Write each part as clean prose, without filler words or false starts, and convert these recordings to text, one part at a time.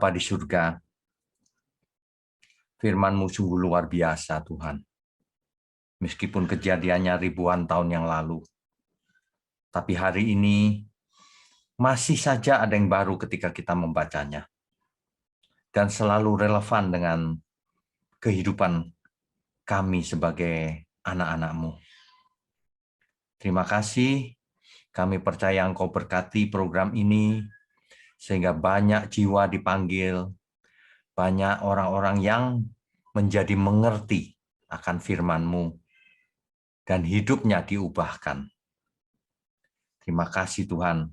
Bapa di surga, firman-Mu sungguh luar biasa, Tuhan. Meskipun kejadiannya ribuan tahun yang lalu, tapi hari ini masih saja ada yang baru ketika kita membacanya. Dan selalu relevan dengan kehidupan kami sebagai anak-anak-Mu. Terima kasih, kami percaya Engkau berkati program ini, sehingga banyak jiwa dipanggil, banyak orang-orang yang menjadi mengerti akan firman-Mu, dan hidupnya diubahkan. Terima kasih Tuhan,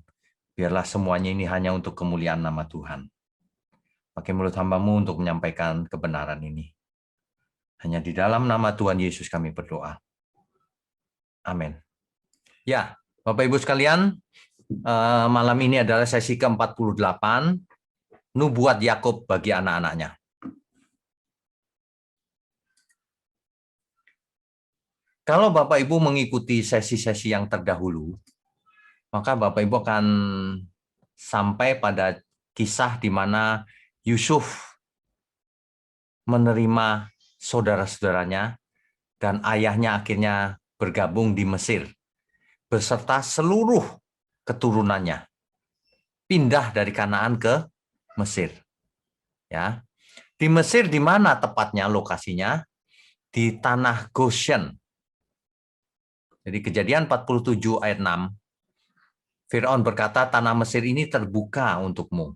biarlah semuanya ini hanya untuk kemuliaan nama Tuhan. Pakai mulut hamba-Mu untuk menyampaikan kebenaran ini. Hanya di dalam nama Tuhan Yesus kami berdoa. Amin. Ya, Bapak Ibu sekalian, malam ini adalah sesi ke-48, nubuat Yakub bagi anak-anaknya. Kalau Bapak Ibu mengikuti sesi-sesi yang terdahulu, maka Bapak Ibu akan sampai pada kisah di mana Yusuf menerima saudara-saudaranya dan ayahnya akhirnya bergabung di Mesir beserta seluruh keturunannya, pindah dari Kanaan ke Mesir. Ya, di Mesir di mana tepatnya lokasinya? Di tanah Goshen. Jadi Kejadian 47 ayat 6. Firaun berkata, tanah Mesir ini terbuka untukmu.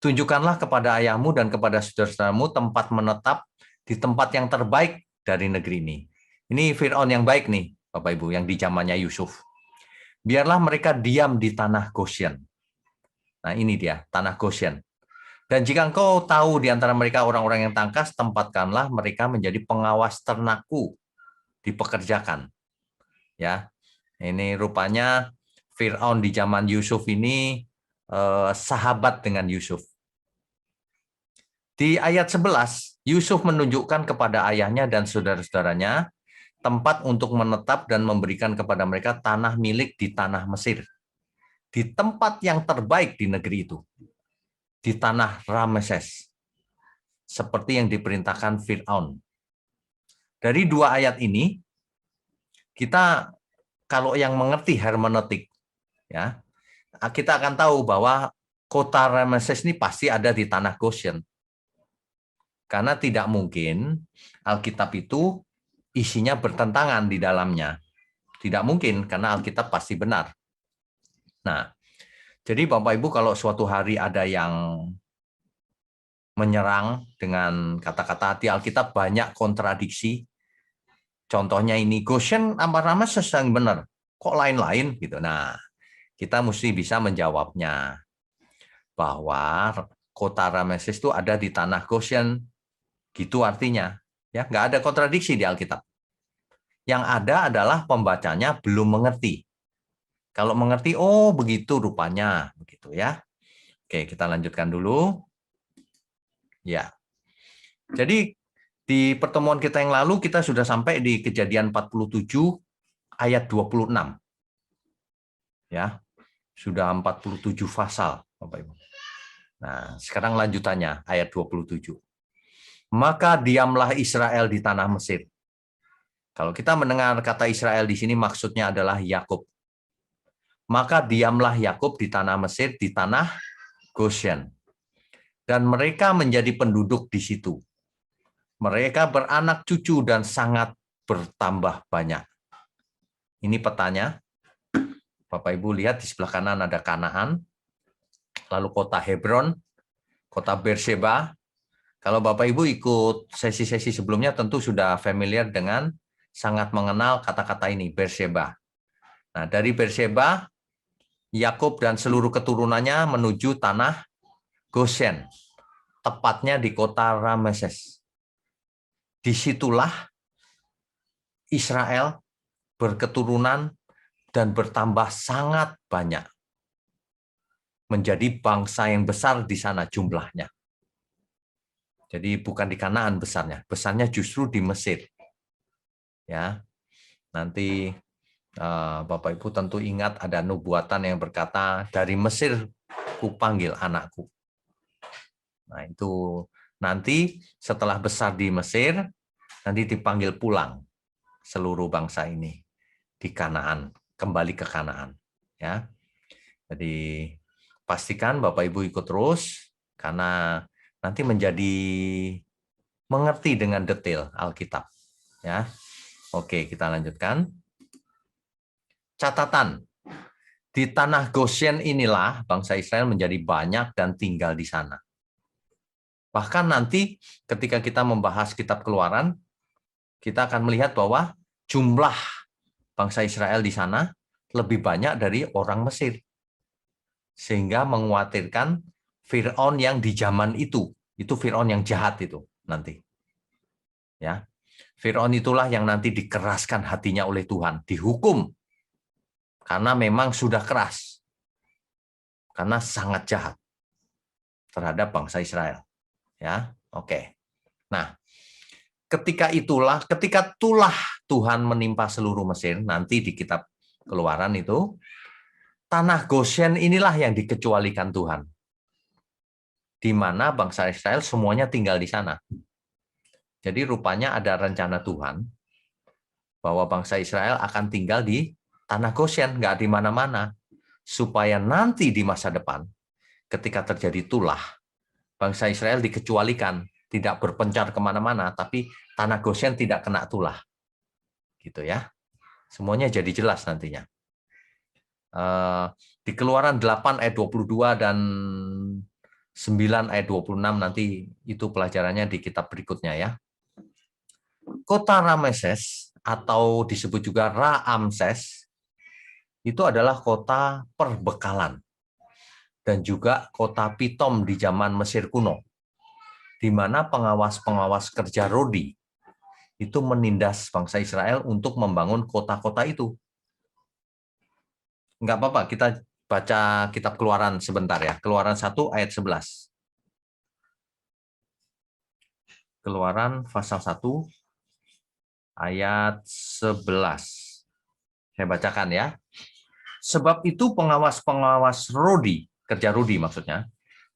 Tunjukkanlah kepada ayahmu dan kepada saudara-saudaramu tempat menetap di tempat yang terbaik dari negeri ini. Ini Firaun yang baik nih, Bapak Ibu, yang di zamannya Yusuf. Biarlah mereka diam di tanah Goshen. Nah ini dia, tanah Goshen. Dan jika engkau tahu di antara mereka orang-orang yang tangkas, tempatkanlah mereka menjadi pengawas ternakku, dipekerjakan. Ya, ini rupanya Firaun di zaman Yusuf ini sahabat dengan Yusuf. Di ayat 11, Yusuf menunjukkan kepada ayahnya dan saudara-saudaranya tempat untuk menetap dan memberikan kepada mereka tanah milik di tanah Mesir. Di tempat yang terbaik di negeri itu. Di tanah Rameses. Seperti yang diperintahkan Firaun. Dari dua ayat ini, kita kalau yang mengerti hermeneutik, ya, kita akan tahu bahwa kota Rameses ini pasti ada di tanah Goshen. Karena tidak mungkin Alkitab itu isinya bertentangan di dalamnya. Tidak mungkin, karena Alkitab pasti benar. Nah, jadi Bapak Ibu kalau suatu hari ada yang menyerang dengan kata-kata di Alkitab banyak kontradiksi. Contohnya ini, Goshen apa Rameses yang benar? Kok lain-lain gitu. Nah, kita mesti bisa menjawabnya bahwa kota Rameses itu ada di tanah Goshen. Gitu artinya. Ya, nggak ada kontradiksi di Alkitab. Yang ada adalah pembacanya belum mengerti. Kalau mengerti, oh begitu rupanya, begitu ya. Oke, kita lanjutkan dulu. Ya. Jadi di pertemuan kita yang lalu kita sudah sampai di Kejadian 47 ayat 26. Ya. Sudah 47 pasal, Bapak Ibu. Nah, sekarang lanjutannya ayat 27. Maka diamlah Israel di tanah Mesir. Kalau kita mendengar kata Israel di sini maksudnya adalah Yakub. Maka diamlah Yakub di tanah Mesir, di tanah Goshen. Dan mereka menjadi penduduk di situ. Mereka beranak cucu dan sangat bertambah banyak. Ini petanya. Bapak Ibu lihat di sebelah kanan ada Kanaan, lalu kota Hebron, kota Beersheba. Kalau Bapak Ibu ikut sesi-sesi sebelumnya tentu sudah familiar dengan sangat mengenal kata-kata ini, Beersheba. Nah, dari Beersheba, Yakub dan seluruh keturunannya menuju tanah Goshen, tepatnya di kota Rameses. Disitulah Israel berketurunan dan bertambah sangat banyak. Menjadi bangsa yang besar di sana jumlahnya. Jadi bukan di Kanaan besarnya, besarnya justru di Mesir. Ya, nanti Bapak Ibu tentu ingat ada nubuatan yang berkata dari Mesir kupanggil anakku. Nah, itu nanti setelah besar di Mesir, nanti dipanggil pulang seluruh bangsa ini di Kanaan, kembali ke Kanaan. Ya, jadi pastikan Bapak Ibu ikut terus, karena nanti menjadi mengerti dengan detail Alkitab. Ya, oke, kita lanjutkan. Catatan. Di tanah Goshen inilah bangsa Israel menjadi banyak dan tinggal di sana. Bahkan nanti ketika kita membahas kitab Keluaran, kita akan melihat bahwa jumlah bangsa Israel di sana lebih banyak dari orang Mesir. Sehingga mengkhawatirkan Fir'aun yang di zaman itu Fir'aun yang jahat itu nanti. Ya. Fir'aun itulah yang nanti dikeraskan hatinya oleh Tuhan, dihukum karena memang sudah keras. Karena sangat jahat terhadap bangsa Israel. Ya, oke. Nah, ketika tulah Tuhan menimpa seluruh Mesir, nanti di kitab Keluaran itu, tanah Goshen inilah yang dikecualikan Tuhan. Di mana bangsa Israel semuanya tinggal di sana. Jadi rupanya ada rencana Tuhan bahwa bangsa Israel akan tinggal di tanah Goshen, nggak di mana-mana. Supaya nanti di masa depan, ketika terjadi tulah, bangsa Israel dikecualikan, tidak berpencar kemana-mana, tapi tanah Goshen tidak kena tulah. Gitu ya. Semuanya jadi jelas nantinya. Di Keluaran 8 ayat 22 dan 9 ayat 26 nanti itu pelajarannya di kitab berikutnya ya. Kota Rameses atau disebut juga Raamses itu adalah kota perbekalan dan juga kota Pitom di zaman Mesir kuno, di mana pengawas-pengawas kerja Rodi itu menindas bangsa Israel untuk membangun kota-kota itu. Enggak apa-apa, kita baca kitab Keluaran sebentar ya. Keluaran 1 ayat 11. Keluaran pasal 1 ayat 11. Saya bacakan ya. Sebab itu pengawas-pengawas Rodi, kerja Rodi maksudnya,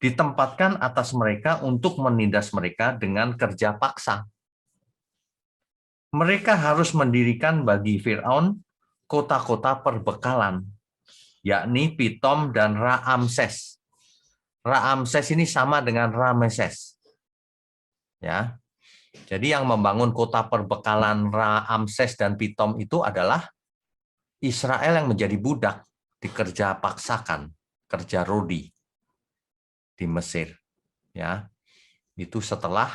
ditempatkan atas mereka untuk menindas mereka dengan kerja paksa. Mereka harus mendirikan bagi Fir'aun kota-kota perbekalan, yakni Pitom dan Raamses. Raamses ini sama dengan Rameses. Ya. Jadi yang membangun kota perbekalan Raamses dan Pitom itu adalah Israel yang menjadi budak dikerja paksakan, kerja Rodi di Mesir. Ya. Itu setelah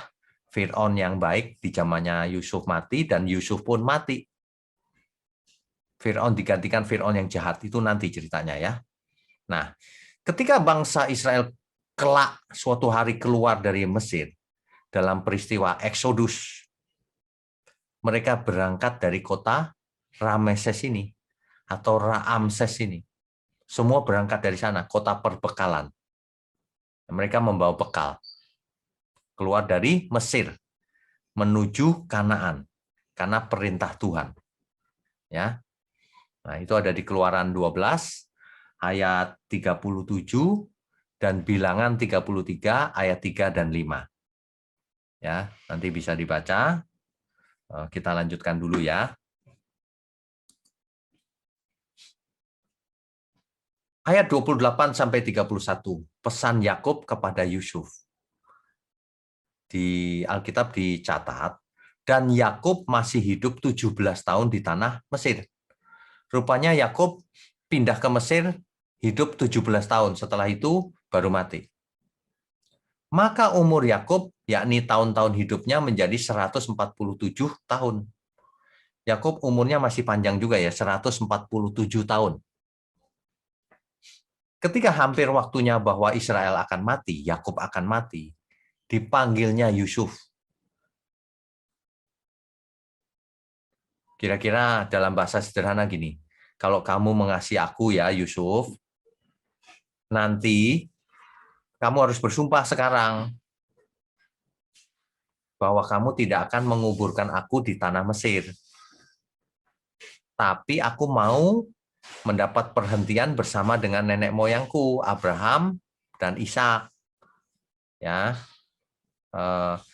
Fir'aun yang baik di zamannya Yusuf mati dan Yusuf pun mati. Fir'aun digantikan Fir'aun yang jahat, itu nanti ceritanya ya. Nah, ketika bangsa Israel kelak suatu hari keluar dari Mesir dalam peristiwa Exodus, mereka berangkat dari kota Rameses ini atau Raamses ini. Semua berangkat dari sana, kota perbekalan. Mereka membawa bekal keluar dari Mesir menuju Kanaan karena perintah Tuhan. Ya. Nah, itu ada di Keluaran 12 ayat 37 dan Bilangan 33 ayat 3 dan 5. Ya, nanti bisa dibaca. Kita lanjutkan dulu ya. Ayat 28 sampai 31, pesan Yakub kepada Yusuf. Di Alkitab dicatat, dan Yakub masih hidup 17 tahun di tanah Mesir. Rupanya Yakub pindah ke Mesir hidup 17 tahun, setelah itu baru mati. Maka umur Yakub, yakni tahun-tahun hidupnya menjadi 147 tahun. Yakub umurnya masih panjang juga ya, 147 tahun. Ketika hampir waktunya bahwa Israel akan mati, Yakub akan mati, dipanggilnya Yusuf. Kira-kira dalam bahasa sederhana gini, kalau kamu mengasihi aku ya Yusuf, nanti kamu harus bersumpah sekarang bahwa kamu tidak akan menguburkan aku di tanah Mesir. Tapi aku mau mendapat perhentian bersama dengan nenek moyangku, Abraham dan Ishak. Ya,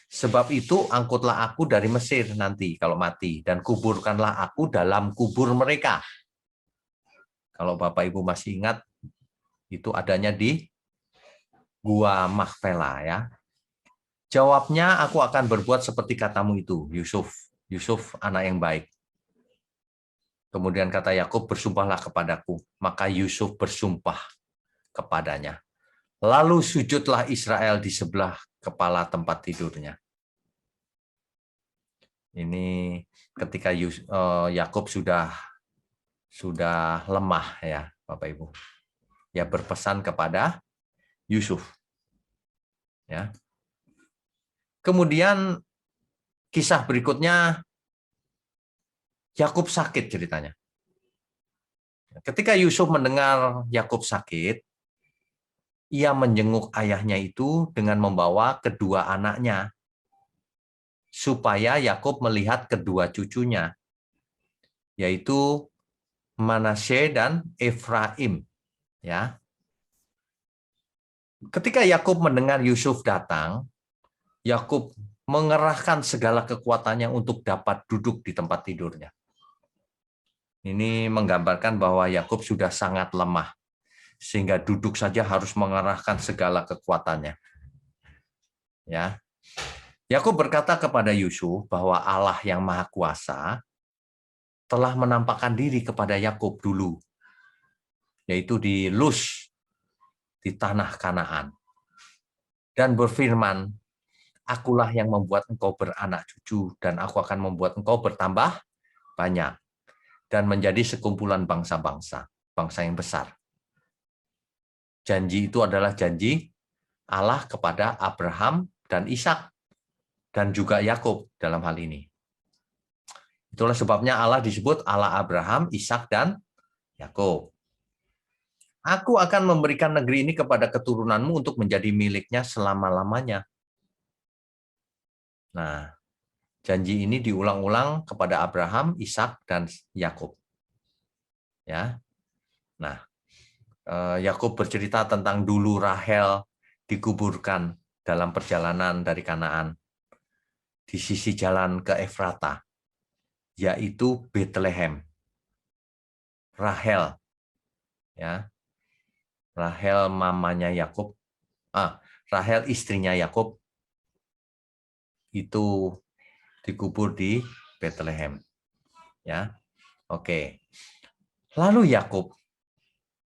sebab itu angkutlah aku dari Mesir nanti kalau mati, dan kuburkanlah aku dalam kubur mereka. Kalau Bapak Ibu masih ingat, itu adanya di Gua Makpela, ya. Jawabnya, aku akan berbuat seperti katamu itu, Yusuf. Yusuf anak yang baik. Kemudian kata Yakub, bersumpahlah kepadaku. Maka Yusuf bersumpah kepadanya. Lalu sujudlah Israel di sebelah kepala tempat tidurnya. Ini ketika Yakub sudah lemah, ya Bapak Ibu. Ya, berpesan kepada Yusuf. Ya. Kemudian kisah berikutnya, Yakub sakit ceritanya. Ketika Yusuf mendengar Yakub sakit, ia menjenguk ayahnya itu dengan membawa kedua anaknya, supaya Yakub melihat kedua cucunya, yaitu Manasye dan Efraim. Ya. Ketika Yakub mendengar Yusuf datang, Yakub mengerahkan segala kekuatannya untuk dapat duduk di tempat tidurnya. Ini menggambarkan bahwa Yakub sudah sangat lemah, sehingga duduk saja harus mengerahkan segala kekuatannya. Ya. Yakub berkata kepada Yusuf bahwa Allah yang Maha Kuasa telah menampakkan diri kepada Yakub dulu, yaitu di Luz, di tanah Kanaan, dan berfirman, akulah yang membuat engkau beranak cucu, dan aku akan membuat engkau bertambah banyak, dan menjadi sekumpulan bangsa-bangsa, bangsa yang besar. Janji itu adalah janji Allah kepada Abraham dan Ishak, dan juga Yakub dalam hal ini. Itulah sebabnya Allah disebut Allah Abraham, Ishak, dan Yakub. Aku akan memberikan negeri ini kepada keturunanmu untuk menjadi miliknya selama-lamanya. Nah, janji ini diulang-ulang kepada Abraham, Ishak, dan Yakub. Ya. Nah, Yakub bercerita tentang dulu Rahel dikuburkan dalam perjalanan dari Kanaan di sisi jalan ke Efrata, yaitu Bethlehem. Rahel, ya, Rahel mamanya Yakub, Rahel istrinya Yakub itu dikubur di Bethlehem. Ya, oke. Lalu Yakub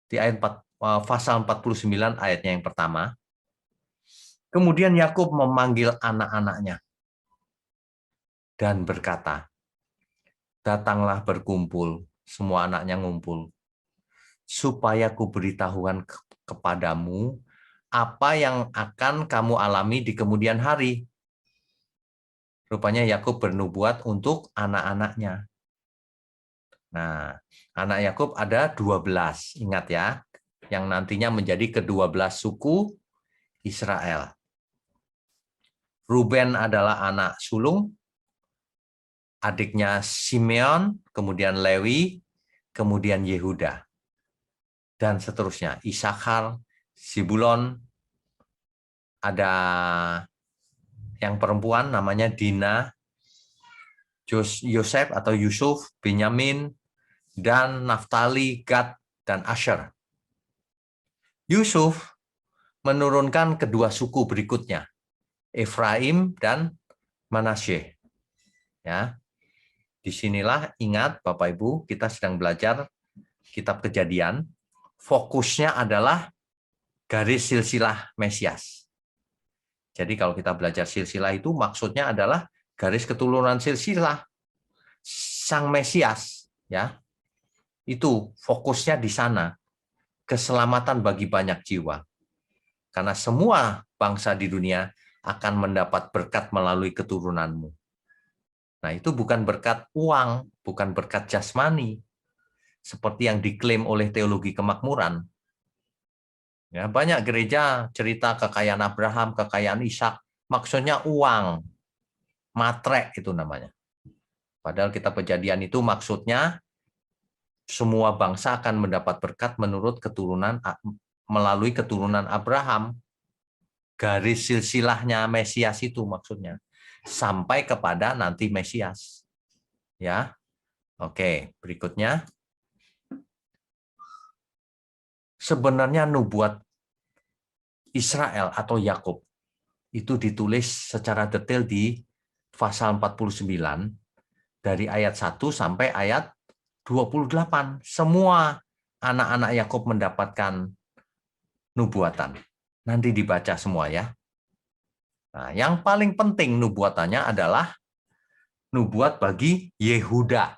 di ayat 4, pasal 49 ayatnya yang pertama. Kemudian Yakub memanggil anak-anaknya dan berkata, datanglah berkumpul, semua anaknya ngumpul, supaya kuberitahukan kepadamu apa yang akan kamu alami di kemudian hari. Rupanya Yakub bernubuat untuk anak-anaknya. Nah, anak Yakub ada 12, ingat ya, yang nantinya menjadi ke-12 suku Israel. Ruben adalah anak sulung, adiknya Simeon, kemudian Lewi, kemudian Yehuda, dan seterusnya. Isakar, Zebulon, ada yang perempuan namanya Dina, Yosef atau Yusuf, Benyamin, dan Naftali, Gad, dan Asher. Yusuf menurunkan kedua suku berikutnya, Efraim dan Manasye. Ya, disinilah ingat Bapak Ibu, kita sedang belajar kitab Kejadian. Fokusnya adalah garis silsilah Mesias. Jadi kalau kita belajar silsilah itu maksudnya adalah garis keturunan silsilah Sang Mesias. Ya, itu fokusnya di sana, keselamatan bagi banyak jiwa. Karena semua bangsa di dunia akan mendapat berkat melalui keturunanmu. Nah, itu bukan berkat uang, bukan berkat jasmani, seperti yang diklaim oleh teologi kemakmuran. Ya, banyak gereja cerita kekayaan Abraham, kekayaan Ishak, maksudnya uang, matre itu namanya. Padahal kitab Kejadian itu maksudnya semua bangsa akan mendapat berkat menurut keturunan melalui keturunan Abraham. garis silsilahnya Mesias itu maksudnya. Sampai kepada nanti Mesias. Ya. Oke, berikutnya. Sebenarnya nubuat Israel atau Yakub itu ditulis secara detail di pasal 49 dari ayat 1 sampai ayat 28. Semua anak-anak Yakub mendapatkan nubuatan. Nanti dibaca semua ya. Nah, yang paling penting nubuatannya adalah nubuat bagi Yehuda.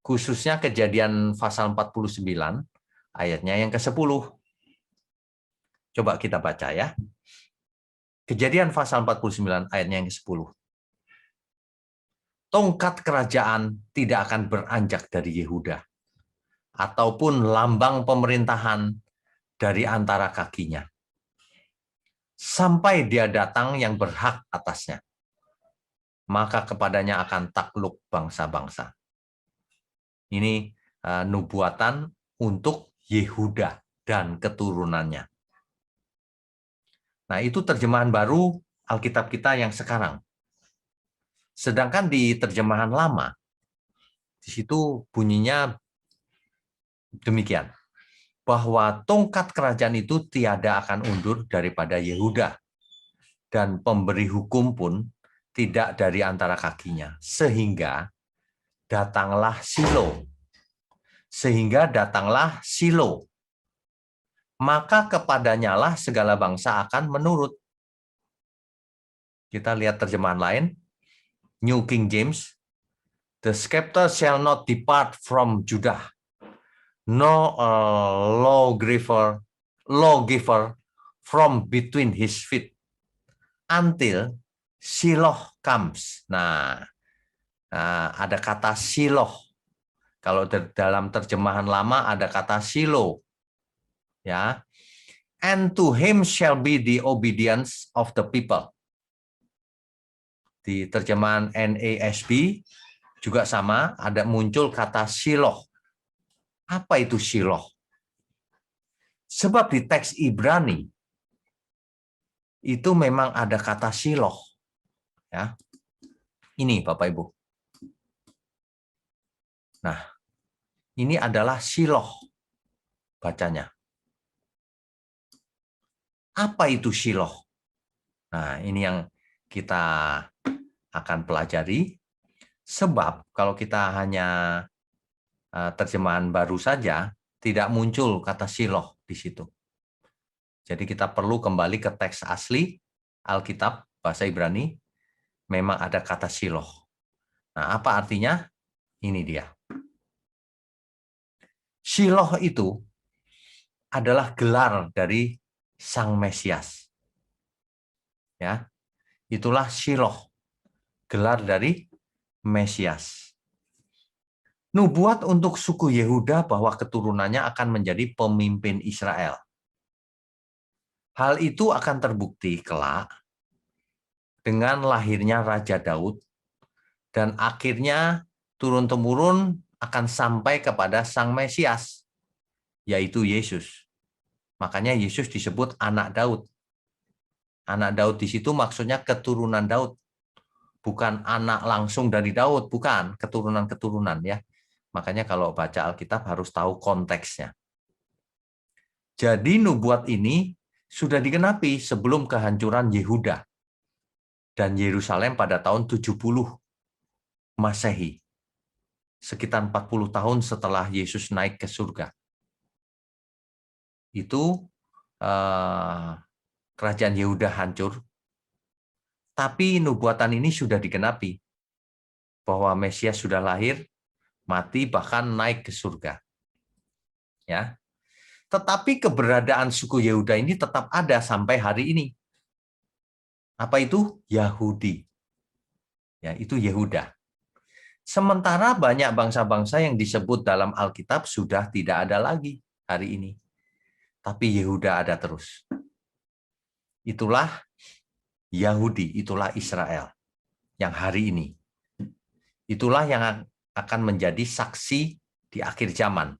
Khususnya Kejadian pasal 49 ayatnya yang ke-10. Coba kita baca ya. Kejadian pasal 49 ayatnya yang ke-10. Tongkat kerajaan tidak akan beranjak dari Yehuda, ataupun lambang pemerintahan dari antara kakinya, sampai dia datang yang berhak atasnya. Maka kepadanya akan takluk bangsa-bangsa. Ini nubuatan untuk Yehuda dan keturunannya. Nah, itu terjemahan baru Alkitab kita yang sekarang. Sedangkan di terjemahan lama, di situ bunyinya demikian, bahwa tongkat kerajaan itu tiada akan undur daripada Yehuda, dan pemberi hukum pun tidak dari antara kakinya, sehingga datanglah Silo. Maka kepadanyalah segala bangsa akan menurut. Kita lihat terjemahan lain, New King James. The scepter shall not depart from Judah, no lawgiver from between his feet, until Shiloh comes. Nah, ada kata Shiloh. Kalau dalam terjemahan lama ada kata Silo. Ya. And to him shall be the obedience of the people. Di terjemahan NASB juga sama, ada muncul kata Shiloh. Apa itu Shiloh? Sebab di teks Ibrani itu memang ada kata Shiloh. Ya. Ini Bapak Ibu. Nah, ini adalah Shiloh bacanya. Apa itu Shiloh? Nah, ini yang kita akan pelajari. Sebab kalau kita hanya terjemahan baru saja, tidak muncul kata Shiloh di situ. Jadi kita perlu kembali ke teks asli Alkitab bahasa Ibrani, memang ada kata Shiloh. Nah, apa artinya? Ini dia. Shiloh itu adalah gelar dari Sang Mesias. Ya. Itulah Shiloh, gelar dari Mesias. Nubuat untuk suku Yehuda bahwa keturunannya akan menjadi pemimpin Israel. Hal itu akan terbukti kelak dengan lahirnya Raja Daud, dan akhirnya turun-temurun akan sampai kepada Sang Mesias, yaitu Yesus. Makanya Yesus disebut anak Daud. Anak Daud di situ maksudnya keturunan Daud. Bukan anak langsung dari Daud, bukan, keturunan-keturunan ya. Makanya kalau baca Alkitab harus tahu konteksnya. Jadi nubuat ini sudah digenapi sebelum kehancuran Yehuda dan Yerusalem pada tahun 70 Masehi. Sekitar 40 tahun setelah Yesus naik ke surga. Itu kerajaan Yehuda hancur. Tapi nubuatan ini sudah digenapi. Bahwa Mesias sudah lahir, mati, bahkan naik ke surga. Ya. Tetapi keberadaan suku Yehuda ini tetap ada sampai hari ini. Apa itu? Yahudi. Ya, itu Yehuda. Sementara banyak bangsa-bangsa yang disebut dalam Alkitab sudah tidak ada lagi hari ini. Tapi Yehuda ada terus. Itulah Yahudi, itulah Israel yang hari ini. Itulah yang akan menjadi saksi di akhir zaman.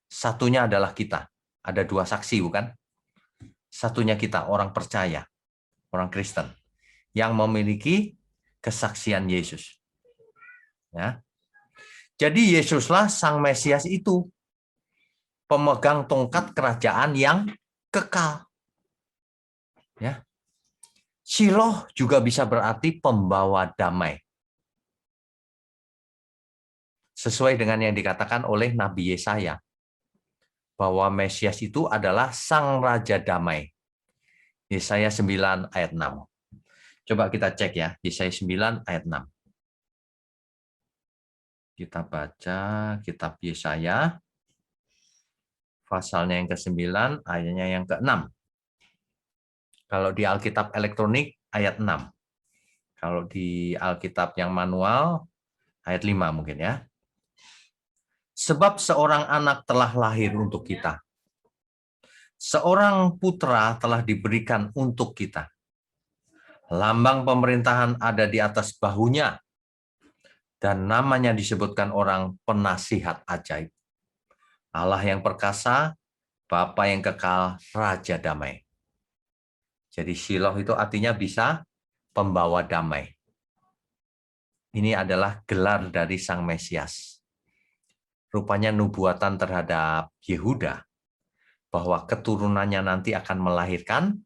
Satunya adalah kita. Ada dua saksi, bukan? satunya kita, orang percaya, orang Kristen, yang memiliki kesaksian Yesus. Ya. Jadi Yesuslah Sang Mesias itu, pemegang tongkat kerajaan yang kekal. Ya. Shiloh juga bisa berarti pembawa damai. Sesuai dengan yang dikatakan oleh Nabi Yesaya, bahwa Mesias itu adalah Sang Raja Damai. Yesaya 9 ayat 6. Coba kita cek ya, Yesaya 9 ayat 6. Kita baca kitab Yesaya, pasalnya yang ke-9, ayatnya yang ke-6. Kalau di Alkitab elektronik, ayat 6. Kalau di Alkitab yang manual, ayat 5 mungkin ya. Sebab seorang anak telah lahir untuk kita. Seorang putra telah diberikan untuk kita. Lambang pemerintahan ada di atas bahunya, dan namanya disebutkan orang penasihat ajaib. Allah yang perkasa, Bapa yang kekal, Raja damai. Jadi Shiloh itu artinya bisa pembawa damai. Ini adalah gelar dari Sang Mesias. Rupanya nubuatan terhadap Yehuda, bahwa keturunannya nanti akan melahirkan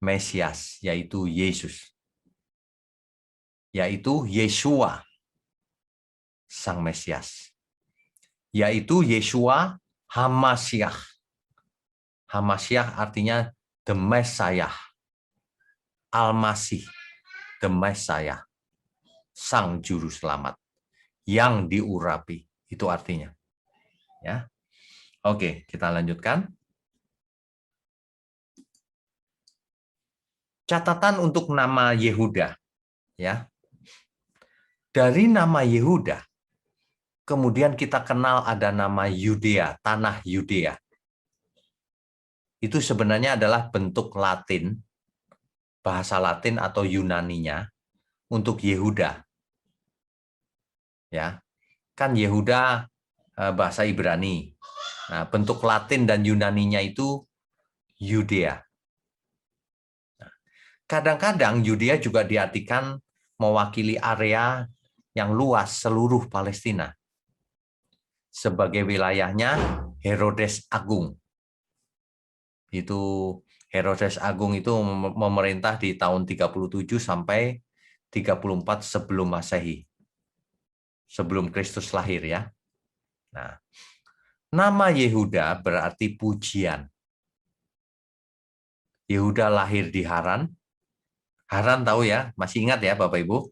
Mesias, yaitu Yesus. Yaitu Yeshua, Sang Mesias. Yaitu Yeshua Hamashiach. Hamashiach artinya the Messiah. Al-Masih, the Messiah. Sang Juru Selamat. Yang diurapi. Itu artinya. Ya. Oke, kita lanjutkan. Catatan untuk nama Yehuda. Ya. Dari nama Yehuda, kemudian kita kenal ada nama Yudea, tanah Yudea. Itu sebenarnya adalah bentuk Latin, bahasa Latin atau Yunaninya untuk Yehuda. Ya, kan Yehuda bahasa Ibrani. Nah, bentuk Latin dan Yunaninya itu Yudea. Kadang-kadang Yudea juga diartikan mewakili area yang luas seluruh Palestina. Sebagai wilayahnya Herodes Agung. Itu Herodes Agung itu memerintah di tahun 37 sampai 34 sebelum Masehi. Sebelum Kristus lahir ya. Nah, nama Yehuda berarti pujian. Yehuda lahir di Haran. Haran tahu ya, masih ingat ya Bapak Ibu?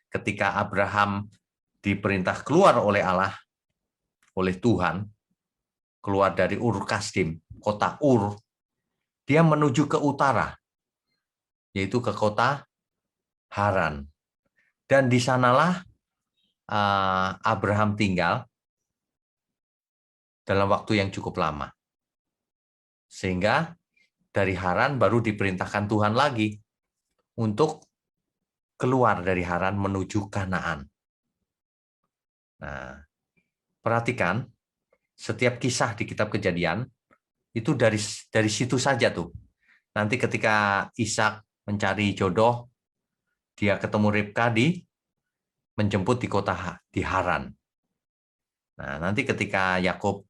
Ketika Abraham diperintah keluar oleh Allah, oleh Tuhan, keluar dari Ur Kasdim, kota Ur, dia menuju ke utara, yaitu ke kota Haran. Dan di sanalah Abraham tinggal dalam waktu yang cukup lama. Sehingga dari Haran baru diperintahkan Tuhan lagi untuk keluar dari Haran menuju Kanaan. Nah, perhatikan setiap kisah di kitab Kejadian itu dari situ saja tuh. Nanti ketika Ishak mencari jodoh, dia ketemu Ribka menjemput di kota di Haran. Nah, nanti ketika Yakub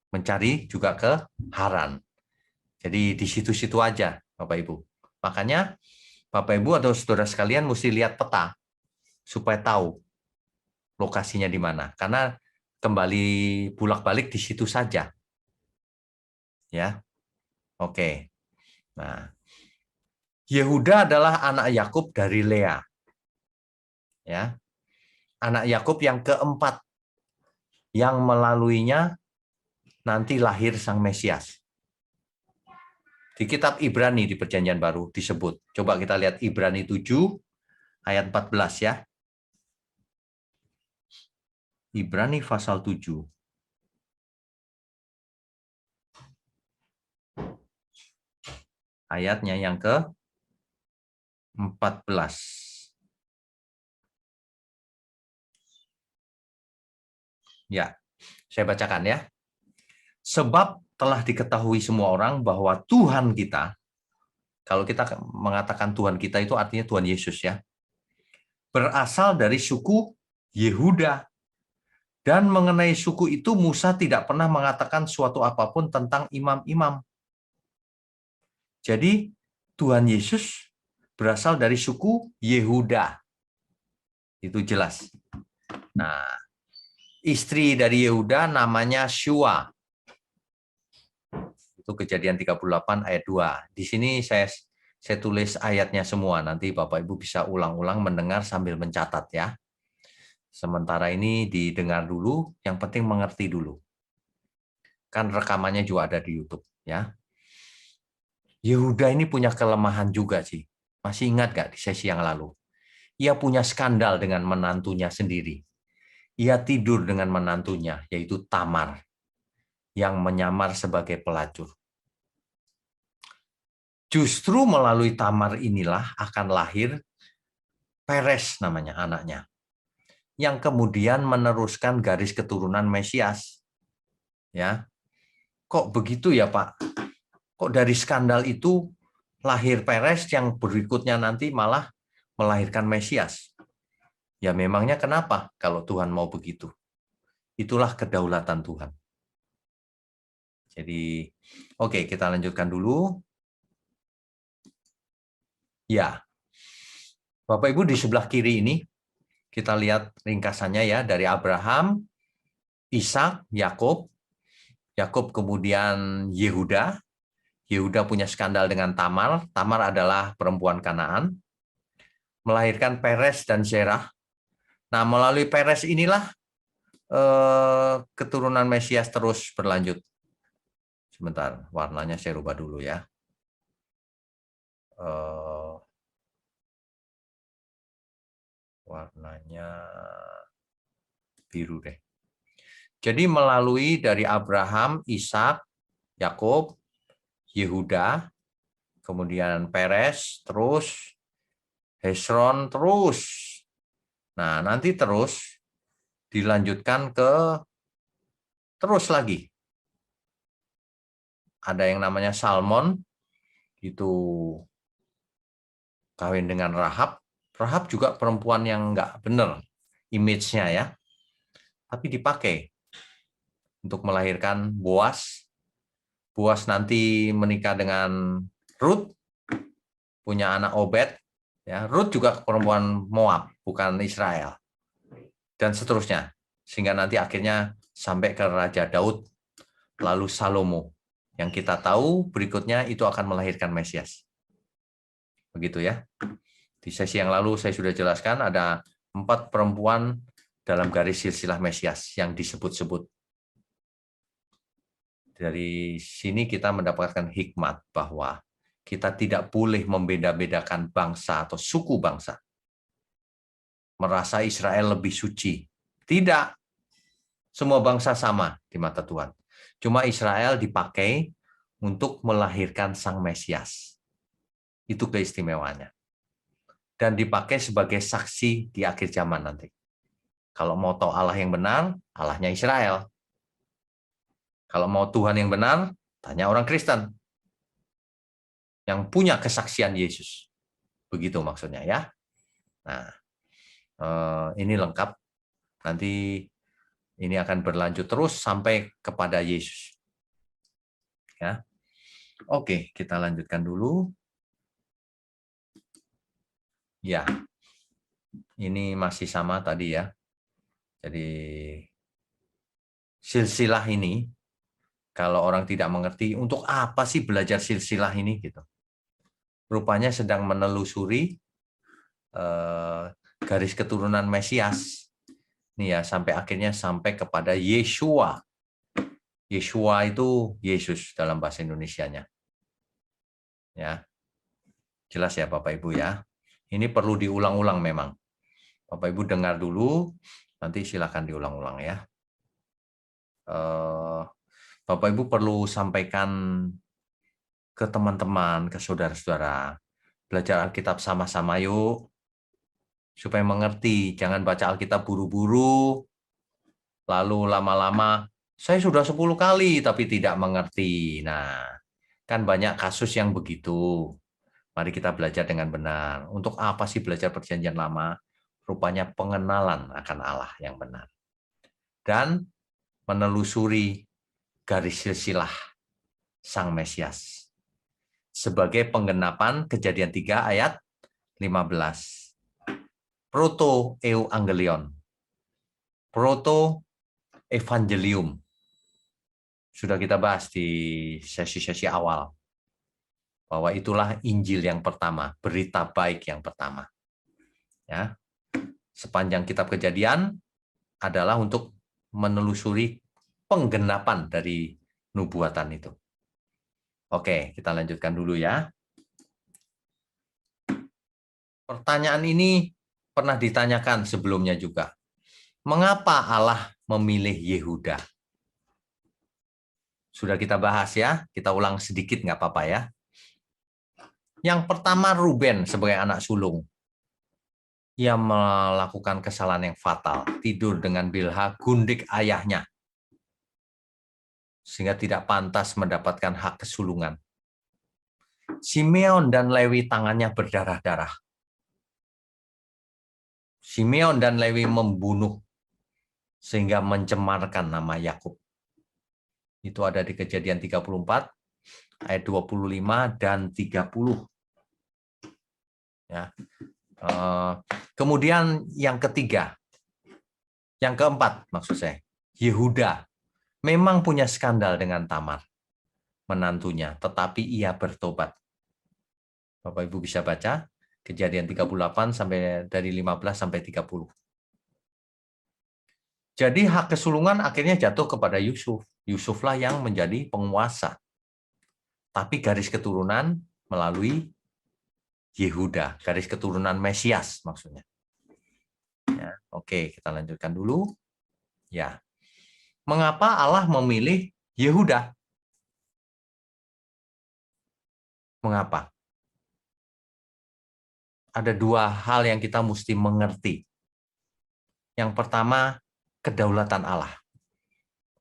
mencari juga ke Haran. Jadi di situ-situ aja, Bapak Ibu. Makanya Bapak Ibu atau saudara sekalian mesti lihat peta supaya tahu lokasinya di mana. Karena kembali bolak-balik di situ saja. Ya. Oke. Nah, Yehuda adalah anak Yakub dari Lea. Ya. Anak Yakub yang keempat yang melaluinya nanti lahir Sang Mesias. Di kitab Ibrani di Perjanjian Baru disebut. Coba kita lihat Ibrani 7 ayat 14 ya. Ibrani pasal 7. Ayatnya yang ke-14. Ya, saya bacakan ya. Sebab telah diketahui semua orang bahwa Tuhan kita, kalau kita mengatakan Tuhan kita itu artinya Tuhan Yesus ya, berasal dari suku Yehuda. Dan mengenai suku itu Musa tidak pernah mengatakan suatu apapun tentang imam-imam. Jadi Tuhan Yesus berasal dari suku Yehuda. Itu jelas. Nah, istri dari Yehuda namanya Shua. Itu Kejadian 38 ayat 2. Di sini saya tulis ayatnya semua. Nanti Bapak Ibu bisa ulang-ulang mendengar sambil mencatat ya. Sementara ini didengar dulu, yang penting mengerti dulu. Kan rekamannya juga ada di YouTube ya. Yehuda ini punya kelemahan juga sih. Masih ingat nggak di sesi yang lalu? Ia punya skandal dengan menantunya sendiri. Ia tidur dengan menantunya, yaitu Tamar, yang menyamar sebagai pelacur. Justru melalui Tamar inilah akan lahir Peres namanya anaknya, yang kemudian meneruskan garis keturunan Mesias. Ya, kok begitu ya Pak? Kok dari skandal itu lahir Peres yang berikutnya nanti malah melahirkan Mesias? Ya memangnya kenapa kalau Tuhan mau begitu? Itulah kedaulatan Tuhan. Jadi, oke, kita lanjutkan dulu. Ya, Bapak Ibu di sebelah kiri ini, kita lihat ringkasannya ya, dari Abraham, Ishak, Yakub, Yakub kemudian Yehuda. Yehuda punya skandal dengan Tamar. Tamar adalah perempuan Kanaan. Melahirkan Peres dan Zerah. Nah, melalui Peres inilah keturunan Mesias terus berlanjut. Sebentar, warnanya saya rubah dulu ya. Warnanya biru deh. Jadi melalui dari Abraham, Ishak, Yakub, Yehuda, kemudian Peres, terus Hesron, terus. Nah, nanti terus dilanjutkan ke terus lagi. Ada yang namanya Salmon, itu kawin dengan Rahab. Rahab juga perempuan yang nggak benar image-nya ya. Tapi dipakai untuk melahirkan Boas. Boas nanti menikah dengan Ruth, punya anak Obed. Ya, Ruth juga perempuan Moab, bukan Israel. Dan seterusnya. Sehingga nanti akhirnya sampai ke Raja Daud, lalu Salomo. Yang kita tahu berikutnya itu akan melahirkan Mesias. Begitu ya. Di sesi yang lalu saya sudah jelaskan ada 4 perempuan dalam garis silsilah Mesias yang disebut-sebut. Dari sini kita mendapatkan hikmat bahwa kita tidak boleh membeda-bedakan bangsa atau suku bangsa. Merasa Israel lebih suci. Tidak. Semua bangsa sama di mata Tuhan. Cuma Israel dipakai untuk melahirkan Sang Mesias. Itu keistimewaannya. Dan dipakai sebagai saksi di akhir zaman nanti. Kalau mau tahu Allah yang benar, Allahnya Israel. Kalau mau Tuhan yang benar, tanya orang Kristen. Yang punya kesaksian Yesus. Begitu maksudnya ya. Nah, ini lengkap. Nanti ini akan berlanjut terus sampai kepada Yesus. Ya. Oke, kita lanjutkan dulu. Ya. Ini masih sama tadi ya. Jadi silsilah ini kalau orang tidak mengerti untuk apa sih belajar silsilah ini gitu. Rupanya sedang menelusuri garis keturunan Mesias. Nih ya, sampai akhirnya sampai kepada Yeshua. Yeshua itu Yesus dalam bahasa Indonesianya. Ya. Jelas ya Bapak Ibu ya. Ini perlu diulang-ulang memang. Bapak Ibu dengar dulu, nanti silakan diulang-ulang ya. Bapak Ibu perlu sampaikan ke teman-teman, ke saudara-saudara. Belajar Alkitab sama-sama yuk. Supaya mengerti, jangan baca Alkitab buru-buru, lalu lama-lama Saya sudah 10 kali tapi tidak mengerti. Nah, kan banyak kasus yang begitu. Mari kita belajar dengan benar. Untuk apa sih belajar perjanjian lama? Rupanya pengenalan akan Allah yang benar. Dan menelusuri garis silsilah Sang Mesias. Sebagai penggenapan Kejadian 3 ayat 15. Proto Evangelion. Proto Evangelium. Sudah kita bahas di sesi-sesi awal. Bahwa itulah Injil yang pertama, berita baik yang pertama. Ya, sepanjang kitab Kejadian adalah untuk menelusuri penggenapan dari nubuatan itu. Oke, kita lanjutkan dulu ya. Pertanyaan ini pernah ditanyakan sebelumnya juga. Mengapa Allah memilih Yehuda? Sudah kita bahas ya, kita ulang sedikit nggak apa-apa ya. Yang pertama Ruben sebagai anak sulung. Ia melakukan kesalahan yang fatal, tidur dengan Bilha, gundik ayahnya, sehingga tidak pantas mendapatkan hak kesulungan. Simeon dan Lewi tangannya berdarah-darah. Simeon dan Lewi membunuh, sehingga mencemarkan nama Yakub. Itu ada di Kejadian 34, ayat 25 dan 30. Ya. Kemudian yang ketiga, yang keempat maksud saya, Yehuda memang punya skandal dengan Tamar, menantunya, tetapi ia bertobat. Bapak Ibu bisa baca Kejadian 38 sampai dari 15 sampai 30. Jadi hak kesulungan akhirnya jatuh kepada Yusuf. Yusuflah yang menjadi penguasa. Tapi garis keturunan melalui Yehuda, garis keturunan Mesias maksudnya. Ya, oke, kita lanjutkan dulu. Ya, mengapa Allah memilih Yehuda? Mengapa? Ada dua hal yang kita mesti mengerti. Yang pertama, kedaulatan Allah.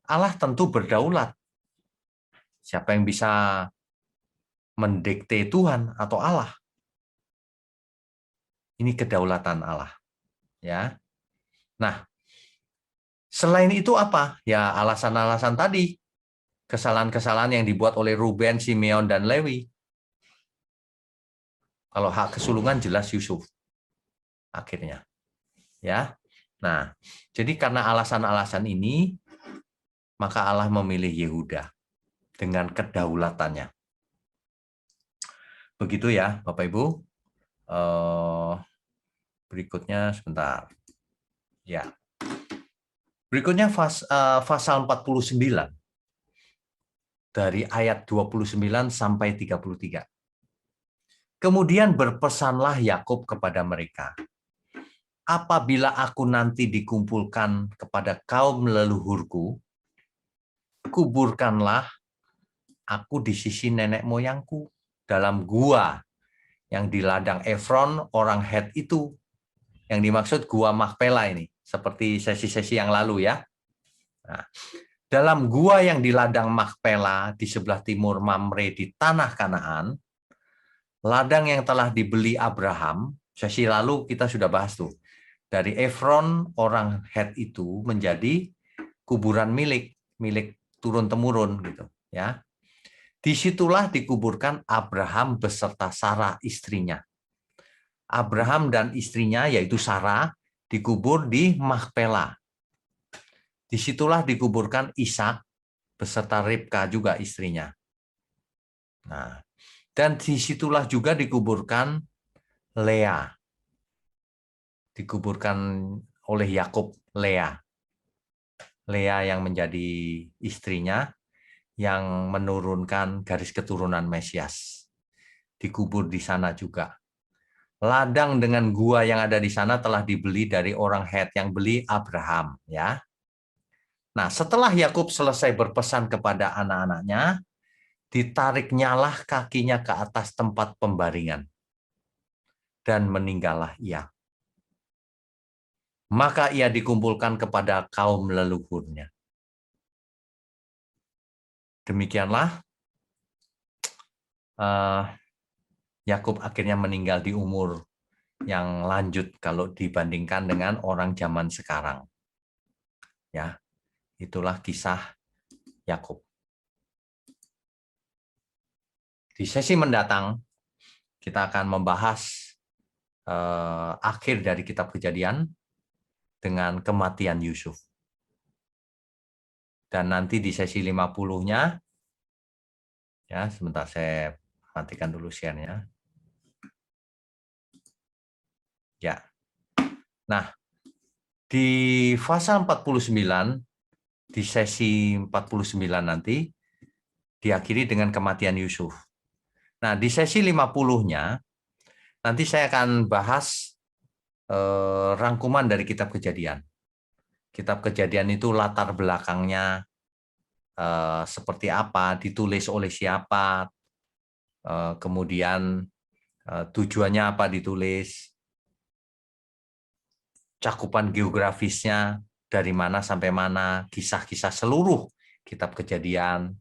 Allah tentu berdaulat. Siapa yang bisa mendikte Tuhan atau Allah? Ini kedaulatan Allah. Ya. Nah, selain itu apa? Ya alasan-alasan tadi. Kesalahan-kesalahan yang dibuat oleh Ruben, Simeon, dan Lewi. Kalau hak kesulungan jelas Yusuf. Akhirnya. Ya. Nah, jadi karena alasan-alasan ini, maka Allah memilih Yehuda dengan kedaulatannya. Begitu ya, Bapak Ibu. Berikutnya sebentar. Ya. Berikutnya pasal 49 dari ayat 29 sampai 33. Kemudian berpesanlah Yakub kepada mereka, apabila aku nanti dikumpulkan kepada kaum leluhurku, kuburkanlah aku di sisi nenek moyangku dalam gua yang di ladang Efron orang Het itu. Yang dimaksud gua Makpela ini, seperti sesi-sesi yang lalu ya. Nah, dalam gua yang di ladang Makpela di sebelah timur Mamre di tanah Kanaan, ladang yang telah dibeli Abraham, sesi lalu kita sudah bahas tuh. Dari Efron orang Het itu menjadi kuburan milik turun-temurun gitu ya. Disitulah dikuburkan Abraham beserta Sarah istrinya. Abraham dan istrinya yaitu Sarah dikubur di Makpela. Disitulah dikuburkan Ishak beserta Ribka juga istrinya. Nah, dan disitulah juga dikuburkan Lea. Dikuburkan oleh Yakub Lea. Lea yang menjadi istrinya yang menurunkan garis keturunan Mesias. Dikubur di sana juga. Ladang dengan gua yang ada di sana telah dibeli dari orang Het yang beli Abraham, ya. Nah, setelah Yakub selesai berpesan kepada anak-anaknya, ditariknyalah kakinya ke atas tempat pembaringan dan meninggallah ia. Maka ia dikumpulkan kepada kaum leluhurnya. demikianlah Yakub akhirnya meninggal di umur yang lanjut kalau dibandingkan dengan orang zaman sekarang. Ya, itulah kisah Yakub. Di sesi mendatang kita akan membahas akhir dari kitab Kejadian dengan kematian Yusuf. Dan nanti di sesi 50-nya, ya sebentar saya matikan dulu share-nya. Ya. Nah, di pasal 49, di sesi 49 nanti, diakhiri dengan kematian Yusuf. Nah, di sesi 50-nya, nanti saya akan bahas rangkuman dari kitab Kejadian. Kitab Kejadian itu latar belakangnya seperti apa, ditulis oleh siapa, kemudian tujuannya apa ditulis, cakupan geografisnya dari mana sampai mana, kisah-kisah seluruh kitab Kejadian,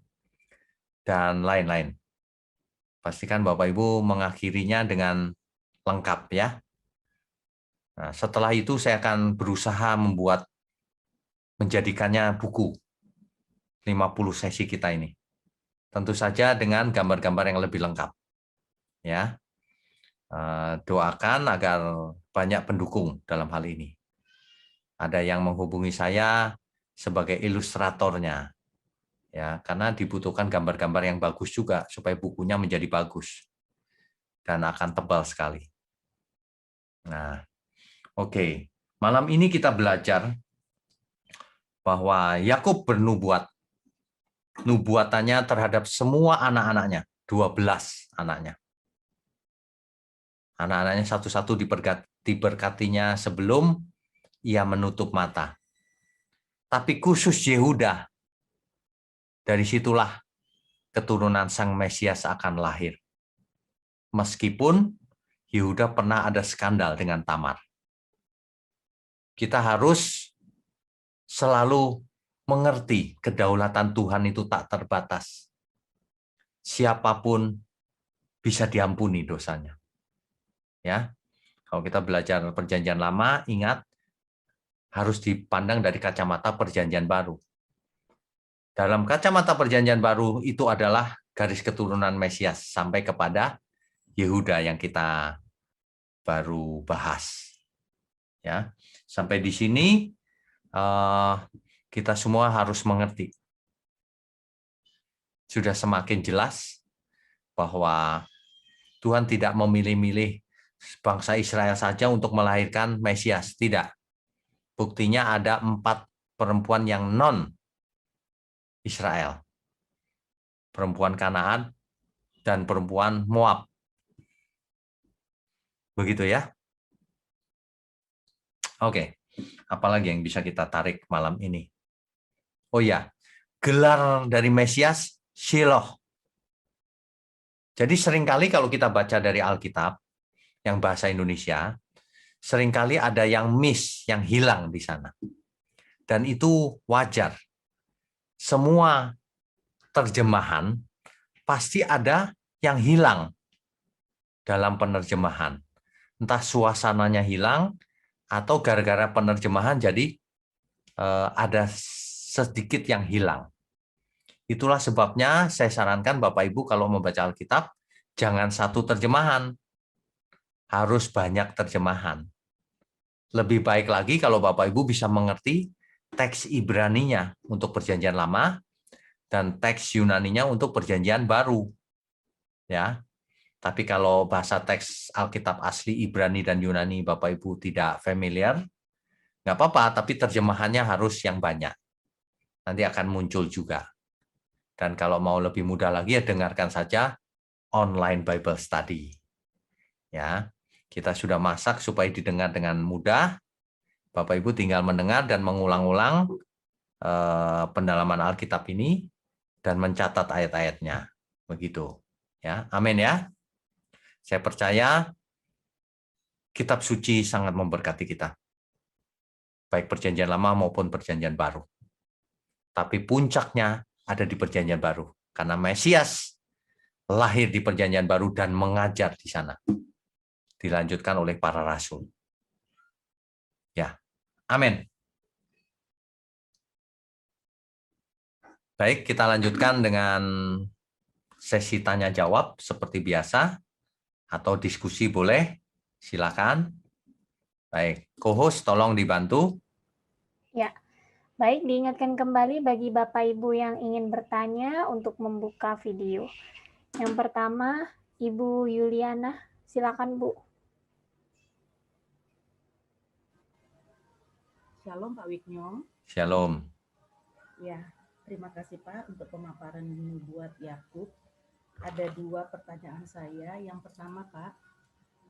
dan lain-lain. Pastikan Bapak Ibu mengakhirinya dengan lengkap ya. Nah, setelah itu saya akan berusaha menjadikannya buku 50 sesi kita ini. Tentu saja dengan gambar-gambar yang lebih lengkap. Ya. Doakan agar banyak pendukung dalam hal ini. Ada yang menghubungi saya sebagai ilustratornya. Ya, karena dibutuhkan gambar-gambar yang bagus juga supaya bukunya menjadi bagus. Dan akan tebal sekali. Nah, oke. Malam ini kita belajar bahwa Yakub bernubuat. Nubuatannya terhadap semua anak-anaknya, 12 anaknya. Anak-anaknya satu-satu diberkatinya sebelum ia menutup mata. Tapi khusus Yehuda, dari situlah keturunan Sang Mesias akan lahir. Meskipun Yehuda pernah ada skandal dengan Tamar. Kita harus selalu mengerti kedaulatan Tuhan itu tak terbatas. Siapapun bisa diampuni dosanya. Ya, kalau kita belajar Perjanjian Lama, ingat harus dipandang dari kacamata Perjanjian Baru. Dalam kacamata Perjanjian Baru itu adalah garis keturunan Mesias sampai kepada Yehuda yang kita baru bahas. Ya, sampai di sini kita semua harus mengerti. Sudah semakin jelas bahwa Tuhan tidak memilih-milih bangsa Israel saja untuk melahirkan Mesias. Tidak. Buktinya ada 4 perempuan yang non-Israel. Perempuan Kanaan dan perempuan Moab. Begitu ya. Oke. Apalagi yang bisa kita tarik malam ini? Oh ya, gelar dari Mesias, Shiloh. Jadi seringkali kalau kita baca dari Alkitab, yang bahasa Indonesia, seringkali ada yang miss, yang hilang di sana. Dan itu wajar. Semua terjemahan pasti ada yang hilang dalam penerjemahan. Entah suasananya hilang, atau gara-gara penerjemahan jadi ada sedikit yang hilang. Itulah sebabnya saya sarankan Bapak Ibu kalau membaca Alkitab, jangan satu terjemahan. Harus banyak terjemahan. Lebih baik lagi kalau Bapak Ibu bisa mengerti teks Ibraninya untuk Perjanjian Lama dan teks Yunaninya untuk Perjanjian Baru. Ya. Tapi kalau bahasa teks Alkitab asli Ibrani dan Yunani Bapak Ibu tidak familiar, nggak apa-apa, tapi terjemahannya harus yang banyak. Nanti akan muncul juga. Dan kalau mau lebih mudah lagi, ya dengarkan saja online Bible Study. Ya, kita sudah masak supaya didengar dengan mudah. Bapak Ibu tinggal mendengar dan mengulang-ulang pendalaman Alkitab ini dan mencatat ayat-ayatnya. Begitu. Ya, amin ya. Saya percaya kitab suci sangat memberkati kita. Baik Perjanjian Lama maupun Perjanjian Baru. Tapi puncaknya ada di Perjanjian Baru. Karena Mesias lahir di Perjanjian Baru dan mengajar di sana. Dilanjutkan oleh para rasul. Ya, amin. Baik, kita lanjutkan dengan sesi tanya jawab seperti biasa atau diskusi boleh. Silakan. Baik, co-host tolong dibantu. Ya, baik, diingatkan kembali bagi Bapak Ibu yang ingin bertanya untuk membuka video. Yang pertama, Ibu Yuliana, silakan Bu. Shalom Pak Wiknyong. Shalom. Ya, terima kasih Pak untuk pemaparan nubuat Yakub. Ada 2 pertanyaan saya. Yang pertama Pak,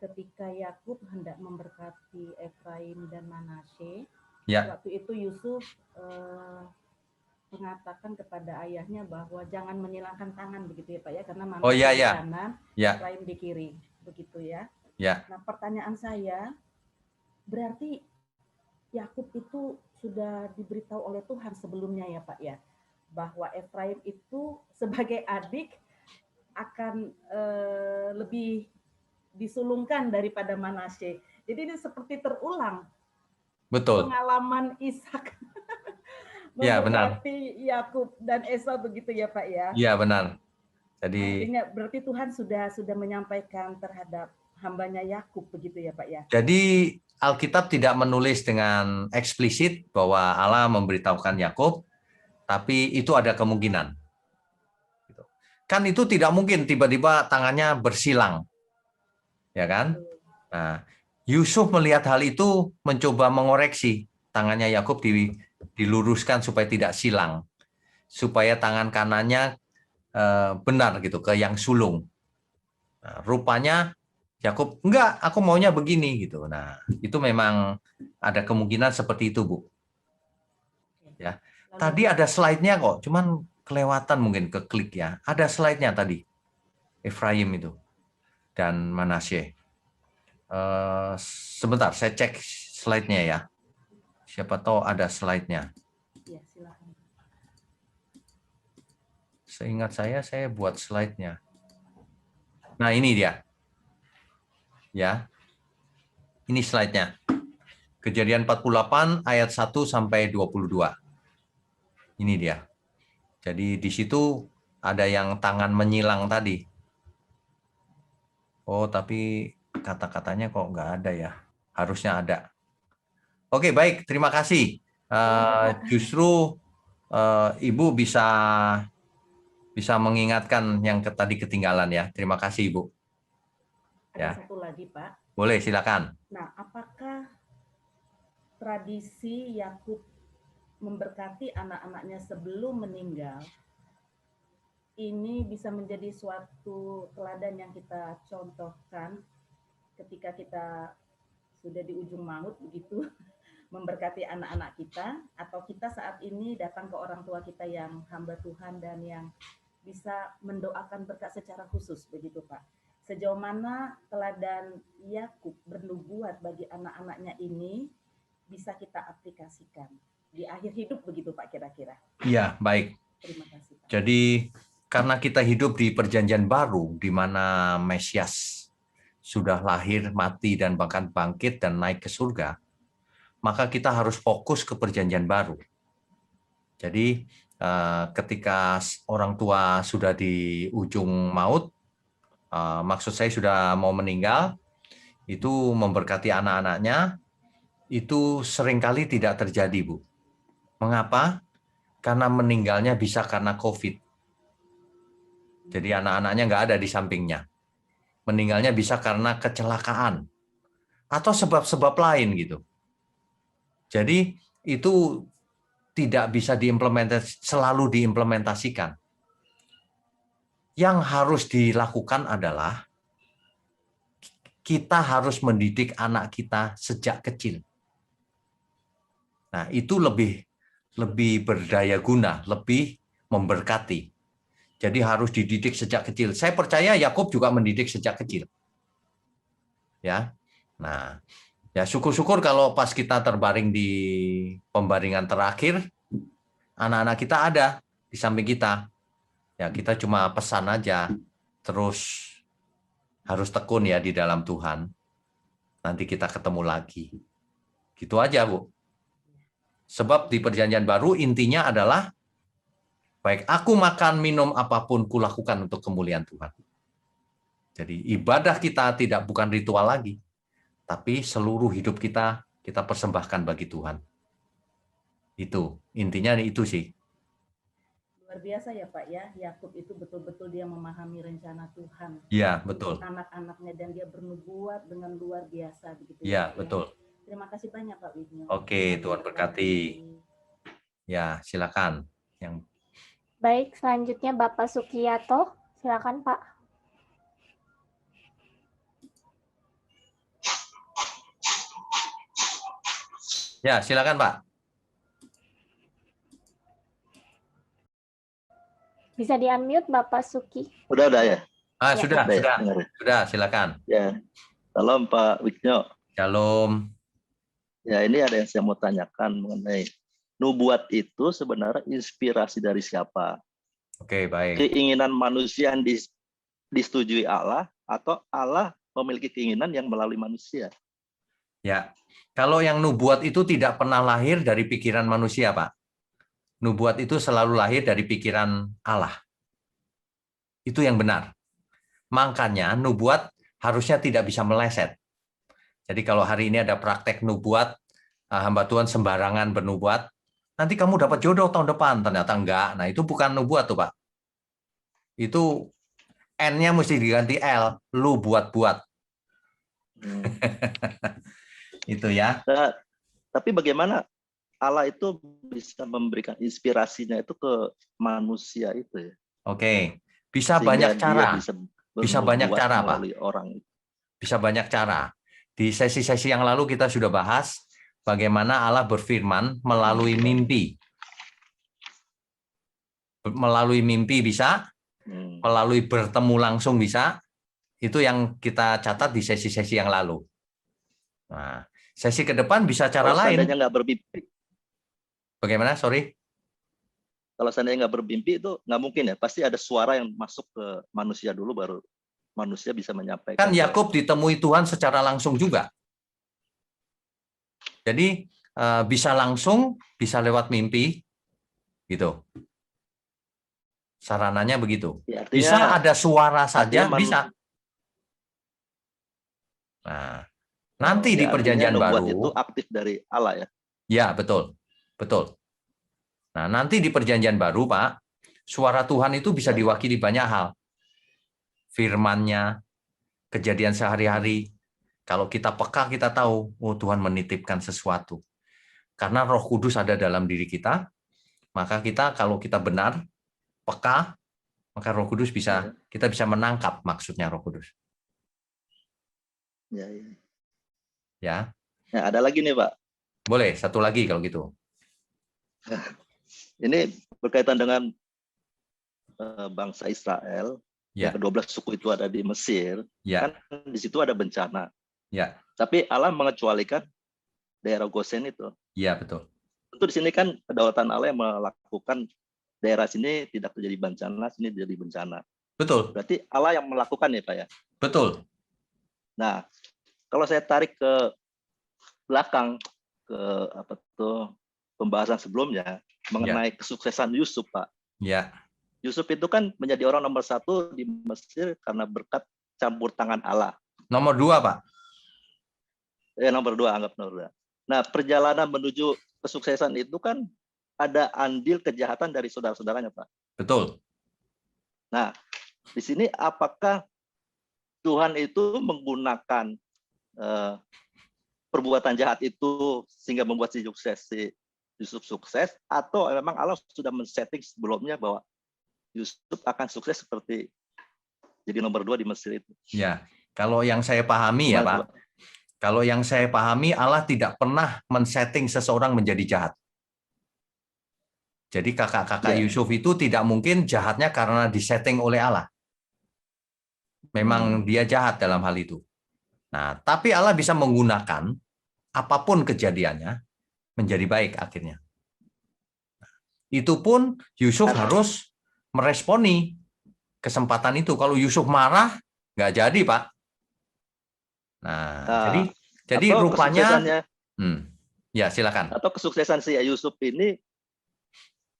ketika Yakub hendak memberkati Efraim dan Manasye, waktu itu Yusuf mengatakan kepada ayahnya bahwa jangan menyilangkan tangan begitu ya Pak ya, karena Manasye di kanan, Efraim di kiri, begitu ya. Nah, pertanyaan saya, berarti Yakub itu sudah diberitahu oleh Tuhan sebelumnya ya Pak ya, bahwa Efraim itu sebagai adik akan lebih disulungkan daripada Manasye. Jadi ini seperti terulang. Betul. Pengalaman Ishak memberkati Yakub dan Esau begitu ya Pak ya. Iya benar. Jadi artinya berarti Tuhan sudah menyampaikan terhadap hambanya Yakub begitu ya Pak ya. Jadi Alkitab tidak menulis dengan eksplisit bahwa Allah memberitahukan Yakub, tapi itu ada kemungkinan. Kan itu tidak mungkin tiba-tiba tangannya bersilang, ya kan? Nah, Yusuf melihat hal itu mencoba mengoreksi tangannya Yakub diluruskan supaya tidak silang, supaya tangan kanannya benar gitu ke yang sulung. Nah, rupanya Yakub enggak, aku maunya begini gitu. Nah, itu memang ada kemungkinan seperti itu, Bu. Ya. Tadi ada slide-nya kok, cuman kelewatan mungkin ke klik ya. Ada slide-nya tadi. Efraim itu dan Manasye. Sebentar, saya cek slide-nya ya. Siapa tahu ada slide-nya. Ya, silakan. Seingat saya buat slide-nya. Nah, ini dia. Ya. Ini slide-nya. Kejadian 48 ayat 1 sampai 22. Ini dia. Jadi di situ ada yang tangan menyilang tadi. Oh, tapi kata-katanya kok nggak ada ya. Harusnya ada. Oke, baik. Terima kasih. Justru Ibu bisa mengingatkan yang tadi ketinggalan ya. Terima kasih, Ibu. Ada satu lagi, Pak. Boleh, silakan. Nah, apakah tradisi Yakub memberkati anak-anaknya sebelum meninggal ini bisa menjadi suatu teladan yang kita contohkan ketika kita sudah di ujung maut begitu, memberkati anak-anak kita, atau kita saat ini datang ke orang tua kita yang hamba Tuhan dan yang bisa mendoakan berkat secara khusus begitu Pak. Sejauh mana teladan Yakub bernubuat bagi anak-anaknya ini bisa kita aplikasikan di akhir hidup begitu Pak kira-kira? Iya, baik. Terima kasih Pak. Jadi karena kita hidup di perjanjian baru di mana Mesias sudah lahir, mati dan bahkan bangkit dan naik ke surga, maka kita harus fokus ke perjanjian baru. Jadi ketika orang tua sudah di ujung maut, maksud saya sudah mau meninggal, itu memberkati anak-anaknya, itu seringkali tidak terjadi, Bu. Mengapa? Karena meninggalnya bisa karena COVID. Jadi anak-anaknya nggak ada di sampingnya. Meninggalnya bisa karena kecelakaan atau sebab-sebab lain gitu. Jadi itu tidak bisa selalu diimplementasikan. Yang harus dilakukan adalah kita harus mendidik anak kita sejak kecil. Nah, itu lebih berdaya guna, lebih memberkati. Jadi harus dididik sejak kecil. Saya percaya Yakub juga mendidik sejak kecil. Ya. Nah, ya syukur-syukur kalau pas kita terbaring di pembaringan terakhir, anak-anak kita ada di samping kita. Ya, kita cuma pesan aja, terus harus tekun ya di dalam Tuhan. Nanti kita ketemu lagi. Gitu aja, Bu. Sebab di perjanjian baru intinya adalah baik aku makan, minum, apapun kulakukan untuk kemuliaan Tuhan. Jadi ibadah kita tidak bukan ritual lagi, tapi seluruh hidup kita persembahkan bagi Tuhan. Itu, intinya itu sih. Luar biasa ya Pak ya, Yakub itu betul-betul dia memahami rencana Tuhan. Iya, betul. Untuk anak-anaknya, dan dia bernubuat dengan luar biasa begitu Iya, Pak, betul. ya. Terima kasih banyak Pak Widnyo. Oke, Tuhan berkati. Ya, silakan. Baik, selanjutnya Bapak Sukiyato. Silakan Pak. Ya, silakan Pak. Bisa di-unmute Bapak Suki. Udah ya? Ya. Sudah, silakan. Ya, salam Pak Widnyo. Shalom. Ya, ini ada yang saya mau tanyakan mengenai nubuat itu sebenarnya inspirasi dari siapa? Oke, baik. Keinginan manusia yang disetujui Allah, atau Allah memiliki keinginan yang melalui manusia? Ya, kalau yang nubuat itu tidak pernah lahir dari pikiran manusia, Pak. Nubuat itu selalu lahir dari pikiran Allah. Itu yang benar. Makanya nubuat harusnya tidak bisa meleset. Jadi kalau hari ini ada praktek nubuat, hamba Tuhan sembarangan bernubuat, nanti kamu dapat jodoh tahun depan, ternyata enggak. Nah, itu bukan nubuat tuh, Pak. Itu N-nya mesti diganti L, lu buat-buat. Itu ya. Nah, tapi bagaimana Allah itu bisa memberikan inspirasinya itu ke manusia itu ya? Oke, bisa Sehingga banyak dia cara. Bisa banyak bernubuat cara, Pak. melalui orang itu. Bisa banyak cara. Di sesi-sesi yang lalu kita sudah bahas bagaimana Allah berfirman melalui mimpi. Melalui mimpi bisa, melalui bertemu langsung bisa. Itu yang kita catat di sesi-sesi yang lalu. Nah, sesi ke depan bisa cara Kalau lain. seandainya nggak bermimpi, Bagaimana? Sorry. kalau seandainya nggak bermimpi itu nggak mungkin ya. Pasti ada suara yang masuk ke manusia dulu, baru manusia bisa menyampaikan. Kan Yakub ditemui Tuhan secara langsung juga. Jadi bisa langsung, bisa lewat mimpi, gitu. Sarananya begitu. Ya, artinya, bisa ada suara saja, bisa. Nah, nanti di perjanjian baru itu aktif dari Allah ya. Ya, betul. Betul. Nah, nanti di perjanjian baru, Pak, suara Tuhan itu bisa diwakili banyak hal. Firman-Nya, kejadian sehari-hari. Kalau kita peka, kita tahu, oh Tuhan menitipkan sesuatu. Karena Roh Kudus ada dalam diri kita, maka kita kalau kita benar, peka, maka Roh Kudus kita bisa menangkap maksudnya Roh Kudus. Ya. Ya. Ya, ada lagi nih, Pak. Boleh, satu lagi kalau gitu. Ini berkaitan dengan bangsa Israel. Ya. Yang ke-12 suku itu ada di Mesir. Ya. Kan di situ ada bencana. Ya. Tapi Allah mengecualikan daerah Gosen itu. Ya, betul. Tentu di sini kan kedaulatan Allah yang melakukan daerah sini tidak terjadi bencana, sini jadi bencana. Betul. Berarti Allah yang melakukan ya, Pak ya? Betul. Nah, kalau saya tarik ke belakang ke pembahasan sebelumnya mengenai kesuksesan Yusuf, Pak. Ya. Yusuf itu kan menjadi orang nomor 1 di Mesir karena berkat campur tangan Allah. Nomor 2, Pak. Nomor 2, anggap nomor 2. Nah, perjalanan menuju kesuksesan itu kan ada andil kejahatan dari saudara-saudaranya, Pak. Betul. Nah, di sini apakah Tuhan itu menggunakan perbuatan jahat itu sehingga membuat si Yusuf sukses, atau memang Allah sudah men-setting sebelumnya bahwa Yusuf akan sukses seperti jadi nomor 2 di Mesir itu? Ya, kalau yang saya pahami ya, Pak. Kalau yang saya pahami, Allah tidak pernah men-setting seseorang menjadi jahat. Jadi kakak-kakak Yusuf itu tidak mungkin jahatnya karena disetting oleh Allah. Memang dia jahat dalam hal itu. Nah, tapi Allah bisa menggunakan apapun kejadiannya menjadi baik akhirnya. itu pun Yusuf harus meresponi kesempatan itu. Kalau Yusuf marah, nggak jadi, Pak. Nah, jadi atau rupanya, kesuksesannya, ya silakan. atau kesuksesan si Yusuf ini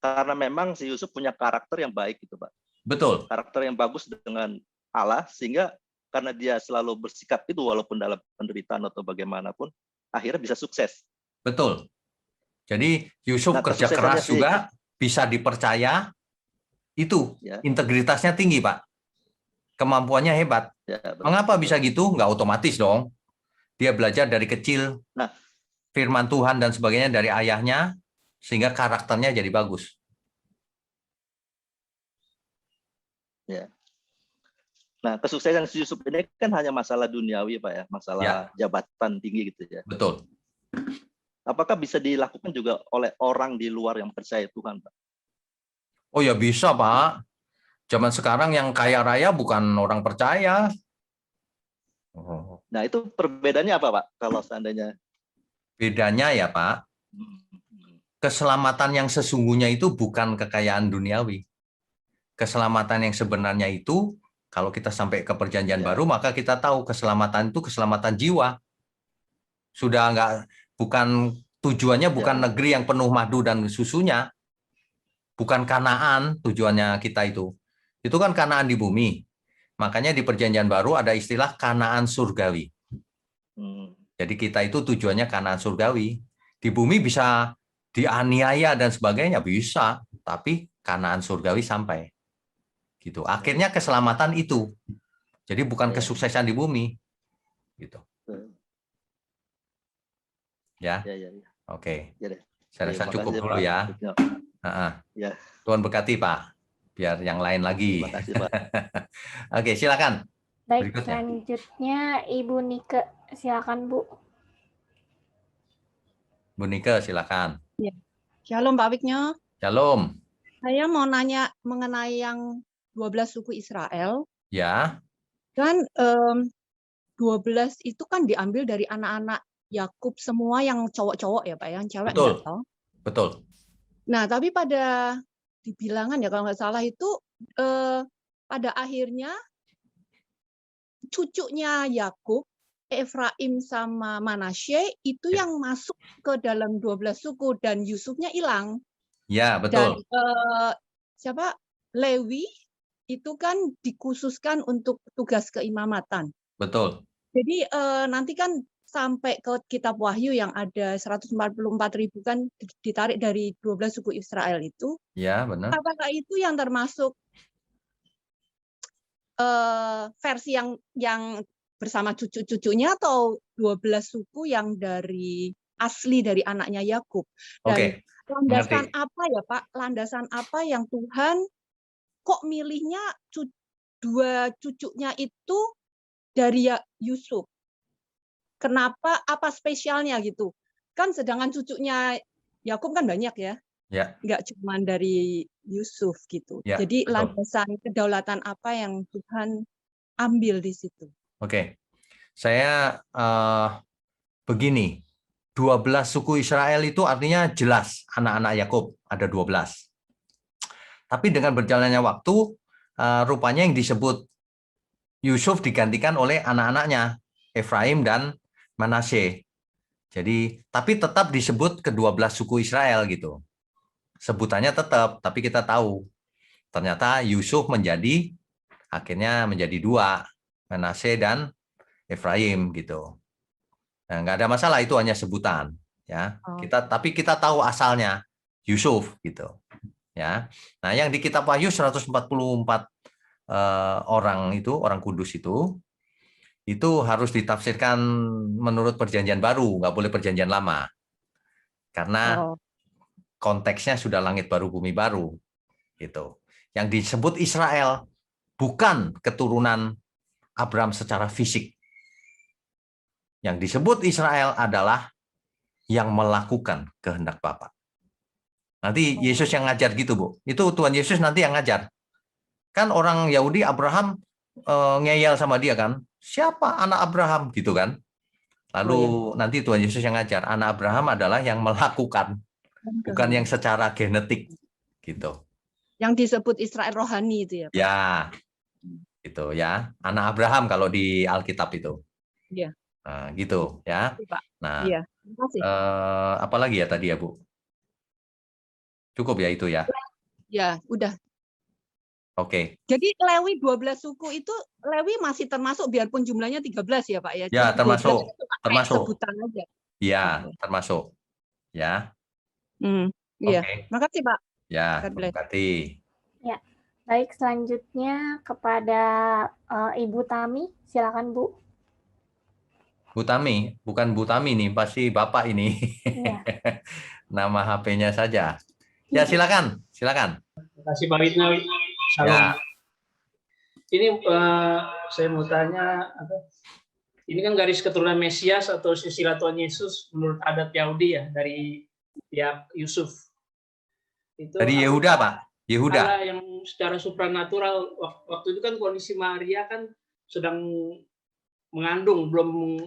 karena memang si Yusuf punya karakter yang baik gitu, Pak. Betul. Karakter yang bagus dengan Allah, sehingga karena dia selalu bersikap itu walaupun dalam penderitaan atau bagaimanapun, akhirnya bisa sukses. Betul. Jadi Yusuf kerja kesuksesannya keras juga, bisa dipercaya, itu ya, integritasnya tinggi, Pak. Kemampuannya hebat. ya, betul, Mengapa betul. bisa gitu? Nggak otomatis dong. Dia belajar dari kecil, firman Tuhan dan sebagainya dari ayahnya, sehingga karakternya jadi bagus. Ya. Nah, kesuksesan si Yusuf ini kan hanya masalah duniawi, Pak ya, masalah jabatan tinggi gitu ya. Betul. Apakah bisa dilakukan juga oleh orang di luar yang percaya Tuhan, Pak? Oh ya bisa, Pak. Zaman sekarang yang kaya raya bukan orang percaya. Nah, itu perbedaannya apa, Pak? Kalau seandainya Bedanya ya, Pak, keselamatan yang sesungguhnya itu bukan kekayaan duniawi. Keselamatan yang sebenarnya itu, kalau kita sampai ke perjanjian baru, maka kita tahu keselamatan itu keselamatan jiwa. Sudah tujuannya bukan negeri yang penuh madu dan susunya, bukan Kanaan tujuannya kita itu. Itu kan Kanaan di bumi. Makanya di perjanjian baru ada istilah Kanaan surgawi. Jadi kita itu tujuannya Kanaan surgawi. Di bumi bisa dianiaya dan sebagainya, bisa. Tapi Kanaan surgawi sampai. Gitu. Akhirnya keselamatan itu. Jadi bukan kesuksesan di bumi. Gitu. Ya. Oke. Saya rasa cukup dulu ya. Tuhan berkati, Pak. Biar yang lain lagi. Terima kasih, Pak. Oke, silakan. Baik, Berikutnya. selanjutnya Ibu Nike. Silakan, Bu. Bu Nike, silakan. Ya. Shalom, Pak Wiknya. Shalom. Saya mau nanya mengenai yang 12 suku Israel. Ya. Kan 12 itu kan diambil dari anak-anak Yakub semua yang cowok-cowok ya, Pak, yang cewek Betul. enggak tahu. Betul. Nah, tapi pada di bilangan ya kalau nggak salah itu pada akhirnya cucunya Yakub, Efraim sama Manasye itu yang masuk ke dalam 12 suku dan Yusufnya hilang. Ya, betul. Dan Lewi itu kan dikhususkan untuk tugas keimamatan. Betul. Jadi nanti kan sampai ke kitab Wahyu yang ada 144.000 kan ditarik dari 12 suku Israel itu. Ya, benar. Apakah itu yang termasuk versi yang bersama cucu-cucunya atau 12 suku yang asli dari anaknya Yakub? Dan landasan apa ya, Pak? Landasan apa yang Tuhan kok milihnya dua cucunya itu dari Yusuf? Kenapa? Apa spesialnya gitu? Kan sedangkan cucunya Yakub kan banyak ya. Ya. Nggak cuma dari Yusuf gitu. Ya, jadi betul. landasan kedaulatan apa yang Tuhan ambil di situ? Oke. Saya begini. 12 suku Israel itu artinya jelas anak-anak Yakub, ada 12. Tapi dengan berjalannya waktu, rupanya yang disebut Yusuf digantikan oleh anak-anaknya, Efraim dan Manasye. Jadi, tapi tetap disebut ke-12 suku Israel gitu. Sebutannya tetap, tapi kita tahu ternyata Yusuf akhirnya menjadi 2, Manasye dan Efraim gitu. Nah, nggak ada masalah, itu hanya sebutan ya. Tapi kita tahu asalnya Yusuf gitu ya. Nah, yang di kitab Wahyu 144 orang kudus itu harus ditafsirkan menurut perjanjian baru, nggak boleh perjanjian lama. Karena konteksnya sudah langit baru bumi baru gitu. Yang disebut Israel bukan keturunan Abraham secara fisik. Yang disebut Israel adalah yang melakukan kehendak Bapa. Nanti Yesus yang ngajar gitu, Bu. Itu Tuhan Yesus nanti yang ngajar. Kan orang Yahudi Abraham ngeyel sama dia kan. Siapa anak Abraham gitu kan. Lalu nanti Tuhan Yesus yang ngajar. Anak Abraham adalah yang melakukan. Bukan yang secara genetik. gitu. Yang disebut Israel rohani itu ya, Pak? Ya, gitu ya. Anak Abraham kalau di Alkitab itu. Iya. Nah, gitu ya. Terima kasih, Pak. Nah, Iya, terima kasih. apa lagi ya tadi ya, Bu? Cukup ya itu ya. Ya, udah. Oke. Jadi Lewi 12 suku itu Lewi masih termasuk biarpun jumlahnya 13 ya, Pak ya. Ya, Jadi 12 termasuk. itu pakai Termasuk. sebutan aja. Ya, Oke. termasuk. Ya. Iya. Oke. Makasih, Pak. Ya, God bless. berkati. Ya, baik, selanjutnya kepada Ibu Tami, silakan Bu. Bu Tami, bukan Bu Tami nih, pasti Bapak ini. Iya. Nama HP-nya saja. Ya, silakan, silakan. Terima kasih Pak Widna. Salam. Ya. Ini saya mau tanya, ini kan garis keturunan Mesias atau silsilah Tuhan Yesus menurut adat Yahudi ya, dari pihak Yusuf. Itu Dari Yehuda, Pak. Yehuda. Allah yang secara supranatural, waktu itu kan kondisi Maria kan sedang mengandung, belum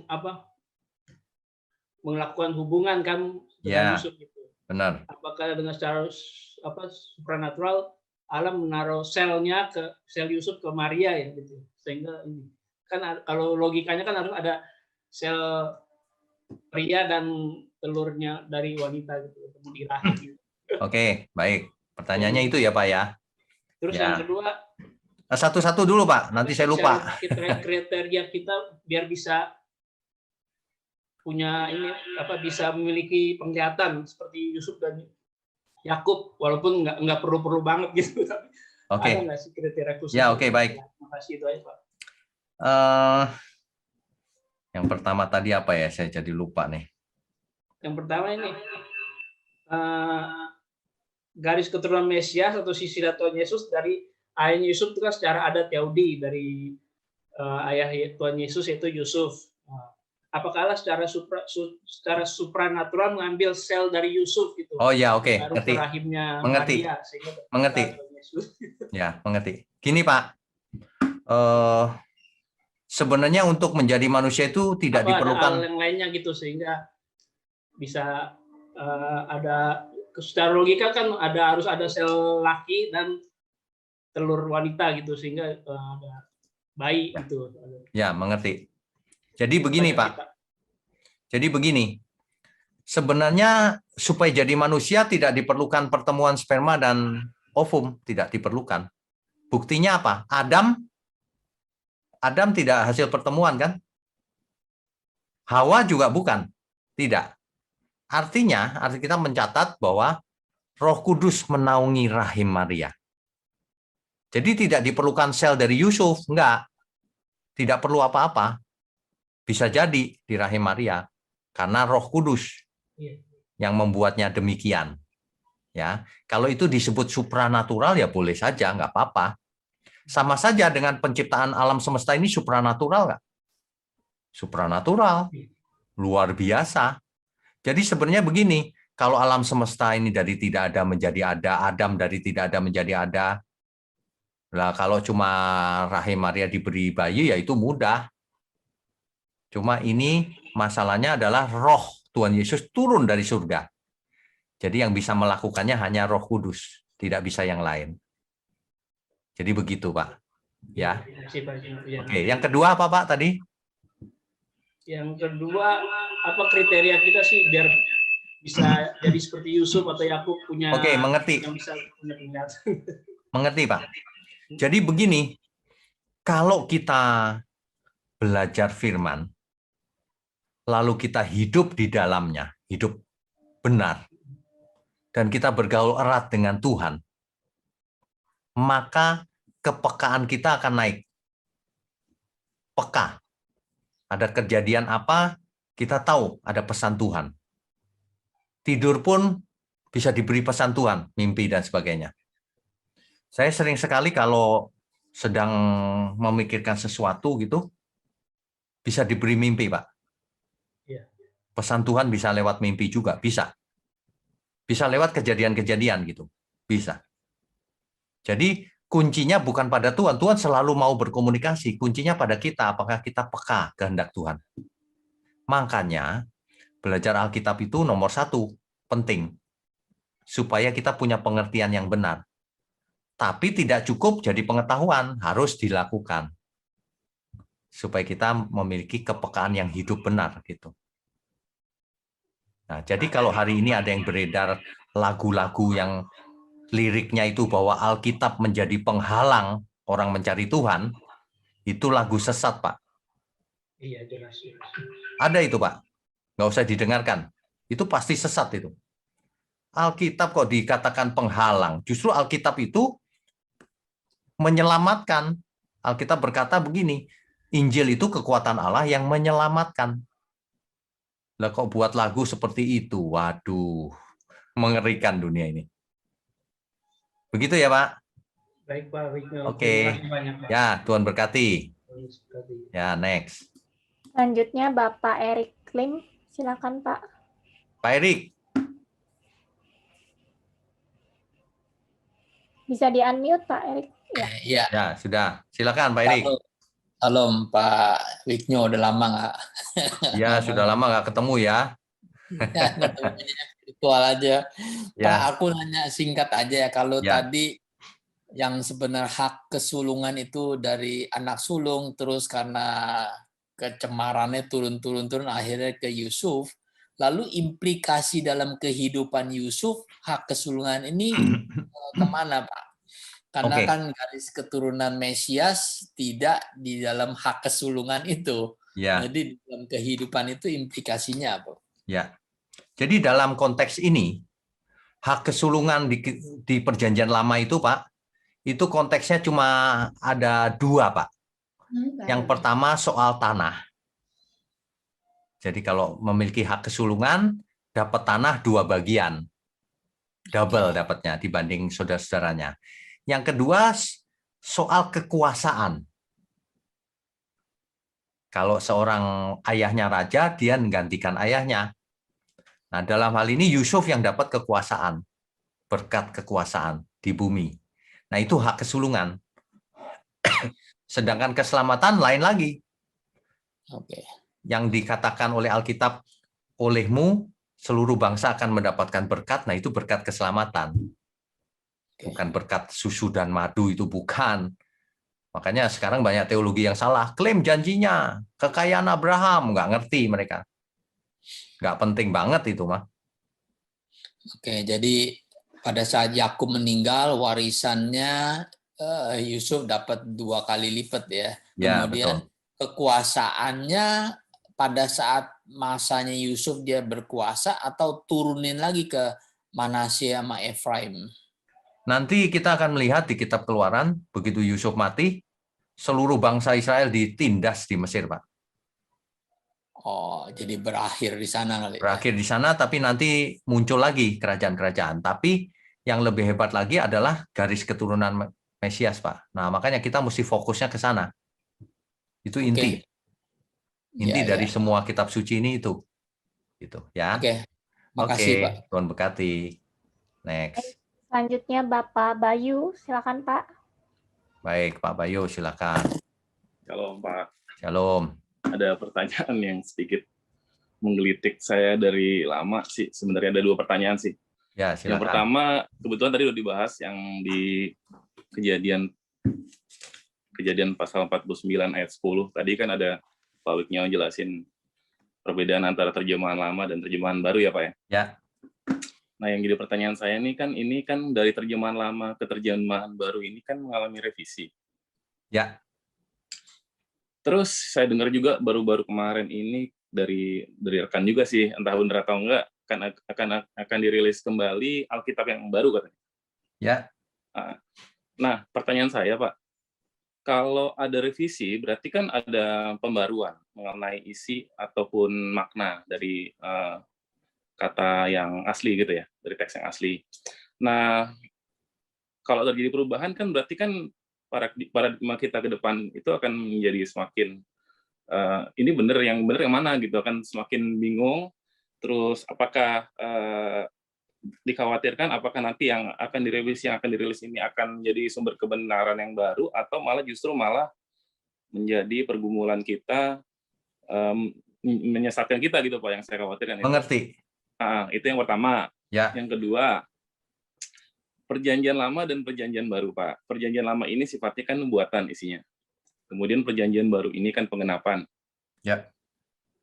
melakukan hubungan kan dengan Ya. Yusuf itu. Benar. Apakah dengan secara supranatural Allah menaruh selnya ke sel Yusuf ke Maria ya gitu, sehingga ini kan kalau logikanya kan harus ada sel pria dan telurnya dari wanita gitu ketemu di rahim gitu. Oke, baik. Pertanyaannya itu ya, Pak ya. Terus Ya. yang kedua, Satu-satu dulu, Pak. Nanti saya lupa. kriteria kita biar bisa punya ini bisa memiliki penglihatan seperti Yusuf dan Yakub, walaupun nggak perlu banget gitu. Oke. Ada nggak sih kriteria khusus? Ya, oke, baik. Terima kasih itu aja, Pak. Yang pertama tadi apa ya? Saya jadi lupa nih. Yang pertama ini garis keturunan Mesias atau silsilah Tuhan Yesus dari ayahnya Yusuf itu kan secara adat Yahudi dari ayah Tuhan Yesus yaitu Yusuf. Apakah Allah secara supranatural mengambil sel dari Yusuf gitu? Oh ya, oke. Baru Ngerti. ke rahimnya Mengerti. Maria, sehingga Mengerti. Tuhan Yesus. Ya, mengerti. Gini, Pak. Sebenarnya untuk menjadi manusia itu tidak Apa diperlukan. ada hal yang lainnya gitu sehingga bisa ada secara logika kan harus ada sel laki dan telur wanita gitu sehingga ada bayi gitu. Ya, mengerti. Jadi begini, Pak. Jadi begini. Sebenarnya supaya jadi manusia tidak diperlukan pertemuan sperma dan ovum, tidak diperlukan. Buktinya apa? Adam tidak hasil pertemuan kan? Hawa juga bukan. Tidak. Artinya kita mencatat bahwa Roh Kudus menaungi rahim Maria. Jadi tidak diperlukan sel dari Yusuf, enggak. Tidak perlu apa-apa. Bisa jadi di rahim Maria karena Roh Kudus yang membuatnya demikian. Ya, kalau itu disebut supranatural ya boleh saja, enggak apa-apa. Sama saja dengan penciptaan alam semesta ini supranatural enggak? Supranatural. Luar biasa. Jadi sebenarnya begini, kalau alam semesta ini dari tidak ada menjadi ada, Adam dari tidak ada menjadi ada. Lah kalau cuma rahim Maria diberi bayi ya itu mudah. Cuma ini masalahnya adalah Roh Tuhan Yesus turun dari surga. Jadi yang bisa melakukannya hanya Roh Kudus, tidak bisa yang lain. Jadi begitu, Pak. Ya. Oke, yang kedua apa, Pak, tadi? Yang kedua, apa kriteria kita sih biar bisa jadi seperti Yusuf atau Yakub punya Oke, mengerti. yang bisa punya penglihatan. Mengerti, Pak. Jadi begini, kalau kita belajar firman, lalu kita hidup di dalamnya, hidup benar, dan kita bergaul erat dengan Tuhan, maka kepekaan kita akan naik. Peka. Ada kejadian apa, kita tahu ada pesan Tuhan. Tidur pun bisa diberi pesan Tuhan, mimpi dan sebagainya. Saya sering sekali kalau sedang memikirkan sesuatu gitu, bisa diberi mimpi, Pak. Pesan Tuhan bisa lewat mimpi juga, bisa. Bisa lewat kejadian-kejadian gitu, bisa. Jadi kuncinya bukan pada Tuhan. Tuhan selalu mau berkomunikasi. Kuncinya pada kita, apakah kita peka kehendak Tuhan. Makanya belajar Alkitab itu nomor 1, penting. supaya kita punya pengertian yang benar. Tapi tidak cukup jadi pengetahuan, harus dilakukan. Supaya kita memiliki kepekaan yang hidup benar gitu. Nah, jadi kalau hari ini ada yang beredar lagu-lagu yang liriknya itu bahwa Alkitab menjadi penghalang orang mencari Tuhan, itu lagu sesat, Pak. Iya, jelas. Ada itu, Pak. Nggak usah didengarkan. Itu pasti sesat itu. Alkitab kok dikatakan penghalang. Justru Alkitab itu menyelamatkan. Alkitab berkata begini, Injil itu kekuatan Allah yang menyelamatkan. Lah kok buat lagu seperti itu? Waduh, mengerikan dunia ini. Begitu ya, Pak? Baik, Pak Wigno. Oke. Terima kasih banyak, Pak. Ya, Tuhan berkati. Berkati. Ya, next. Selanjutnya Bapak Erik Klim, silakan Pak. Pak Erik. Bisa di-unmute Pak Erik? Ya. Ya, Ya, sudah. Silakan Pak Erik. halo Pak Wigno, udah lama nggak? Ya, sudah lama nggak ketemu ya. Ya, ketemunya virtual aja. Ya. Pak, aku nanya singkat aja ya. Kalau Ya. tadi yang sebenarnya hak kesulungan itu dari anak sulung, terus karena kecemarannya turun akhirnya ke Yusuf. Lalu implikasi dalam kehidupan Yusuf, hak kesulungan ini kemana Pak? Karena Oke. kan garis keturunan Mesias tidak di dalam hak kesulungan itu. Ya. Jadi di dalam kehidupan itu implikasinya apa? Ya. Jadi dalam konteks ini, hak kesulungan di Perjanjian Lama itu, Pak, itu konteksnya cuma ada dua, Pak. Yang pertama soal tanah. Jadi kalau memiliki hak kesulungan, dapat tanah 2 bagian. Double dapatnya dibanding saudara-saudaranya. Yang kedua, soal kekuasaan. Kalau seorang ayahnya raja, dia menggantikan ayahnya. Nah, dalam hal ini Yusuf yang dapat kekuasaan, berkat kekuasaan di bumi. Nah, itu hak kesulungan. Sedangkan keselamatan lain lagi. Oke. Yang dikatakan oleh Alkitab, olehmu seluruh bangsa akan mendapatkan berkat. Nah, itu berkat keselamatan. Bukan berkat susu dan madu, itu bukan. Makanya sekarang banyak teologi yang salah. Klaim janjinya, kekayaan Abraham. Nggak ngerti mereka. Nggak penting banget itu, mah. Oke, jadi pada saat Yakub meninggal, warisannya Yusuf dapat 2 kali lipat ya. Ya, Kemudian betul. kekuasaannya pada saat masanya Yusuf dia berkuasa atau turunin lagi ke Manasye sama Efraim. Nanti kita akan melihat di kitab Keluaran, begitu Yusuf mati, seluruh bangsa Israel ditindas di Mesir, Pak. Oh, jadi berakhir di sana kali. Berakhir di sana, tapi nanti muncul lagi kerajaan-kerajaan. Tapi yang lebih hebat lagi adalah garis keturunan Mesias, Pak. Nah, makanya kita mesti fokusnya ke sana. Itu inti. Inti dari semua kitab suci ini itu. Gitu, ya. Oke. Makasih, Pak. Tuhan berkati. Next. Selanjutnya Bapak Bayu, silakan Pak. Baik, Pak Bayu, silakan. Shalom, Pak. Shalom. Ada pertanyaan yang sedikit menggelitik saya dari lama sih. Sebenarnya ada 2 pertanyaan sih. Ya, silakan. Yang pertama, kebetulan tadi udah dibahas yang di kejadian pasal 49 ayat 10. Tadi kan ada Pak Wigno jelasin perbedaan antara terjemahan lama dan terjemahan baru ya, Pak ya? Ya. Nah, yang jadi pertanyaan saya ini kan dari terjemahan lama ke terjemahan baru ini kan mengalami revisi. Ya. Terus saya dengar juga baru-baru kemarin ini dari rekan juga sih, entah benar atau enggak, akan dirilis kembali Alkitab yang baru katanya. Ya. Nah, pertanyaan saya, Pak, kalau ada revisi berarti kan ada pembaruan mengenai isi ataupun makna dari kata yang asli gitu ya, dari teks yang asli. Nah, kalau terjadi perubahan kan berarti kan paradigma kita ke depan itu akan menjadi semakin ini benar yang mana gitu, akan semakin bingung. Terus apakah dikhawatirkan apakah nanti yang akan dirilis ini akan menjadi sumber kebenaran yang baru atau justru malah menjadi pergumulan kita, menyesatkan kita gitu Pak, yang saya khawatirkan. Mengerti. Itu yang pertama. Ya. Yang kedua, Perjanjian Lama dan Perjanjian Baru, Pak. Perjanjian Lama ini sifatnya kan nubuatan isinya. Kemudian Perjanjian Baru ini kan pengenapan. Ya.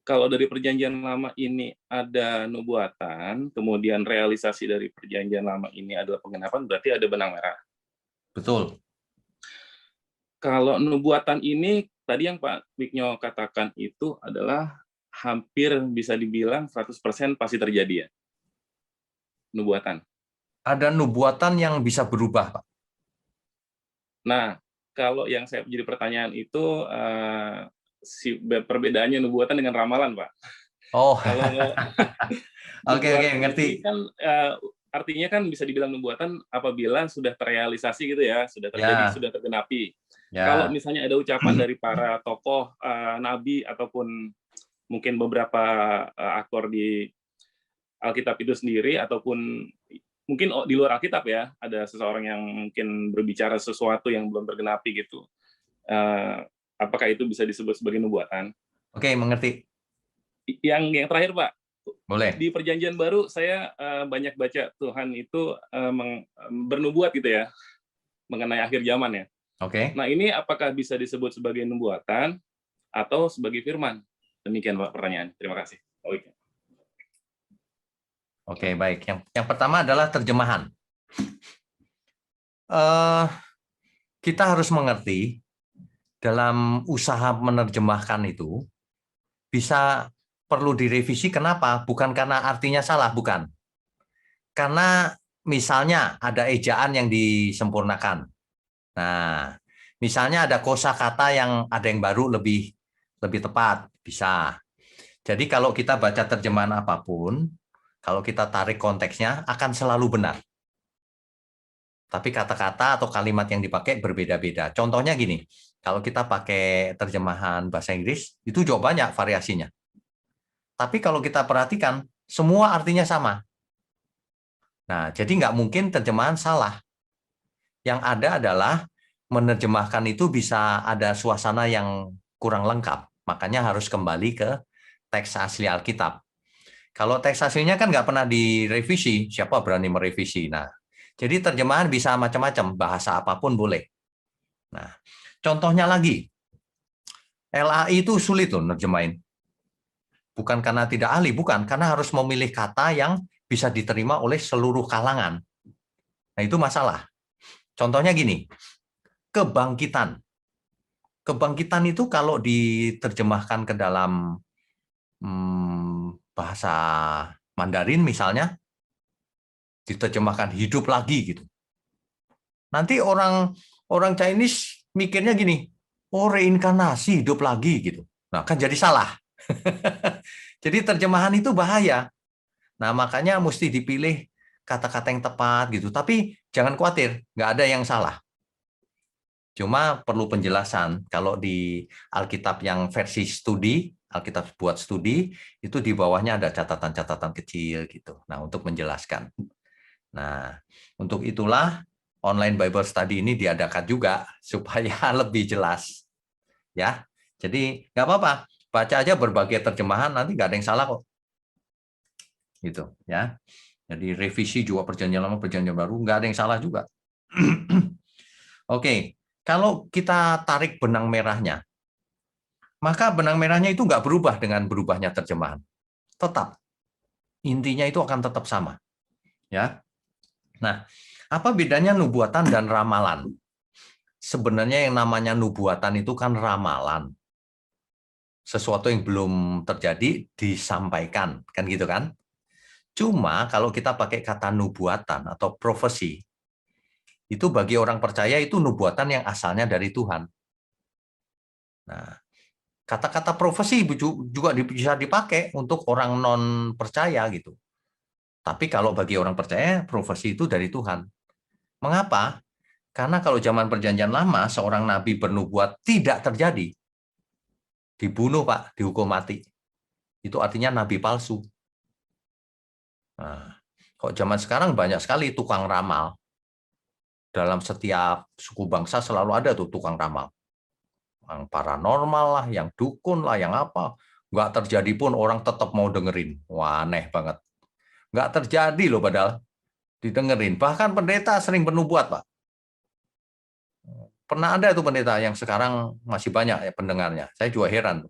Kalau dari Perjanjian Lama ini ada nubuatan, kemudian realisasi dari Perjanjian Lama ini adalah pengenapan, berarti ada benang merah. Betul. Kalau nubuatan ini, tadi yang Pak Wiknyo katakan itu adalah hampir bisa dibilang 100% pasti terjadi ya? Nubuatan. Ada nubuatan yang bisa berubah, Pak. Nah, kalau yang saya jadi pertanyaan itu, perbedaannya nubuatan dengan ramalan, Pak. Oh, Kalau oke, ngerti. kan artinya kan bisa dibilang nubuatan apabila sudah terrealisasi gitu ya, sudah terjadi, sudah tergenapi. Ya. Kalau misalnya ada ucapan dari para tokoh nabi ataupun mungkin beberapa aktor di Alkitab itu sendiri ataupun mungkin di luar Alkitab ya, ada seseorang yang mungkin berbicara sesuatu yang belum tergenapi gitu. Apakah itu bisa disebut sebagai nubuatan? Oke, mengerti. Yang terakhir, Pak. Boleh. Di Perjanjian Baru saya banyak baca Tuhan itu bernubuat gitu ya, mengenai akhir zaman ya. Oke. Nah, ini apakah bisa disebut sebagai nubuatan atau sebagai firman? Demikian, Pak, pertanyaan. Terima kasih. Oke, baik. Yang pertama adalah terjemahan. Kita harus mengerti dalam usaha menerjemahkan itu bisa perlu direvisi. Kenapa? Bukan karena artinya salah, bukan. Karena misalnya ada ejaan yang disempurnakan. Nah, misalnya ada kosakata yang ada yang baru lebih tepat, bisa. Jadi kalau kita baca terjemahan apapun, kalau kita tarik konteksnya akan selalu benar. Tapi kata-kata atau kalimat yang dipakai berbeda-beda. Contohnya gini, kalau kita pakai terjemahan bahasa Inggris, itu juga banyak variasinya. Tapi kalau kita perhatikan, semua artinya sama. Nah, jadi nggak mungkin terjemahan salah. Yang ada adalah menerjemahkan itu bisa ada suasana yang kurang lengkap. Makanya harus kembali ke teks asli Alkitab. Kalau teks aslinya kan nggak pernah direvisi, siapa berani merevisi? Nah, jadi terjemahan bisa macam-macam, bahasa apapun boleh. Nah, contohnya lagi, LAI itu sulit loh nerjemahin. Bukan karena tidak ahli, bukan, karena harus memilih kata yang bisa diterima oleh seluruh kalangan. Nah, itu masalah. Contohnya gini, kebangkitan. Kebangkitan itu kalau diterjemahkan ke dalam bahasa Mandarin misalnya, diterjemahkan hidup lagi gitu. Nanti orang Chinese mikirnya gini, oh reinkarnasi hidup lagi gitu. Nah kan jadi salah. Jadi terjemahan itu bahaya. Nah makanya mesti dipilih kata-kata yang tepat gitu. Tapi jangan khawatir, nggak ada yang salah. Cuma perlu penjelasan. Kalau di Alkitab yang versi studi, Alkitab buat studi, itu di bawahnya ada catatan-catatan kecil gitu. Nah, untuk menjelaskan. Nah, untuk itulah online Bible study ini diadakan juga supaya lebih jelas. Ya. Jadi nggak apa-apa, baca aja berbagai terjemahan, nanti nggak ada yang salah kok. Gitu, ya. Jadi revisi juga Perjanjian Lama, Perjanjian Baru, nggak ada yang salah juga. Oke. Kalau kita tarik benang merahnya, maka benang merahnya itu nggak berubah dengan berubahnya terjemahan. Tetap. Intinya itu akan tetap sama. Ya. Nah, apa bedanya nubuatan dan ramalan? Sebenarnya yang namanya nubuatan itu kan ramalan. Sesuatu yang belum terjadi disampaikan, kan gitu kan? Cuma kalau kita pakai kata nubuatan atau profesi, itu bagi orang percaya itu nubuatan yang asalnya dari Tuhan. Nah, kata-kata profesi juga bisa dipakai untuk orang non percaya gitu. Tapi kalau bagi orang percaya, profesi itu dari Tuhan. Mengapa? Karena kalau zaman Perjanjian Lama, seorang nabi bernubuat tidak terjadi, dibunuh Pak, dihukum mati. Itu artinya nabi palsu. Nah, kok zaman sekarang banyak sekali tukang ramal. Dalam setiap suku bangsa selalu ada tuh tukang ramal. Yang paranormal lah, yang dukun lah, yang apa. Nggak terjadi pun orang tetap mau dengerin. Wah, aneh banget. Nggak terjadi loh padahal. Didengerin. Bahkan pendeta sering bernubuat, Pak. Pernah ada itu pendeta yang sekarang masih banyak ya pendengarnya. Saya juga heran.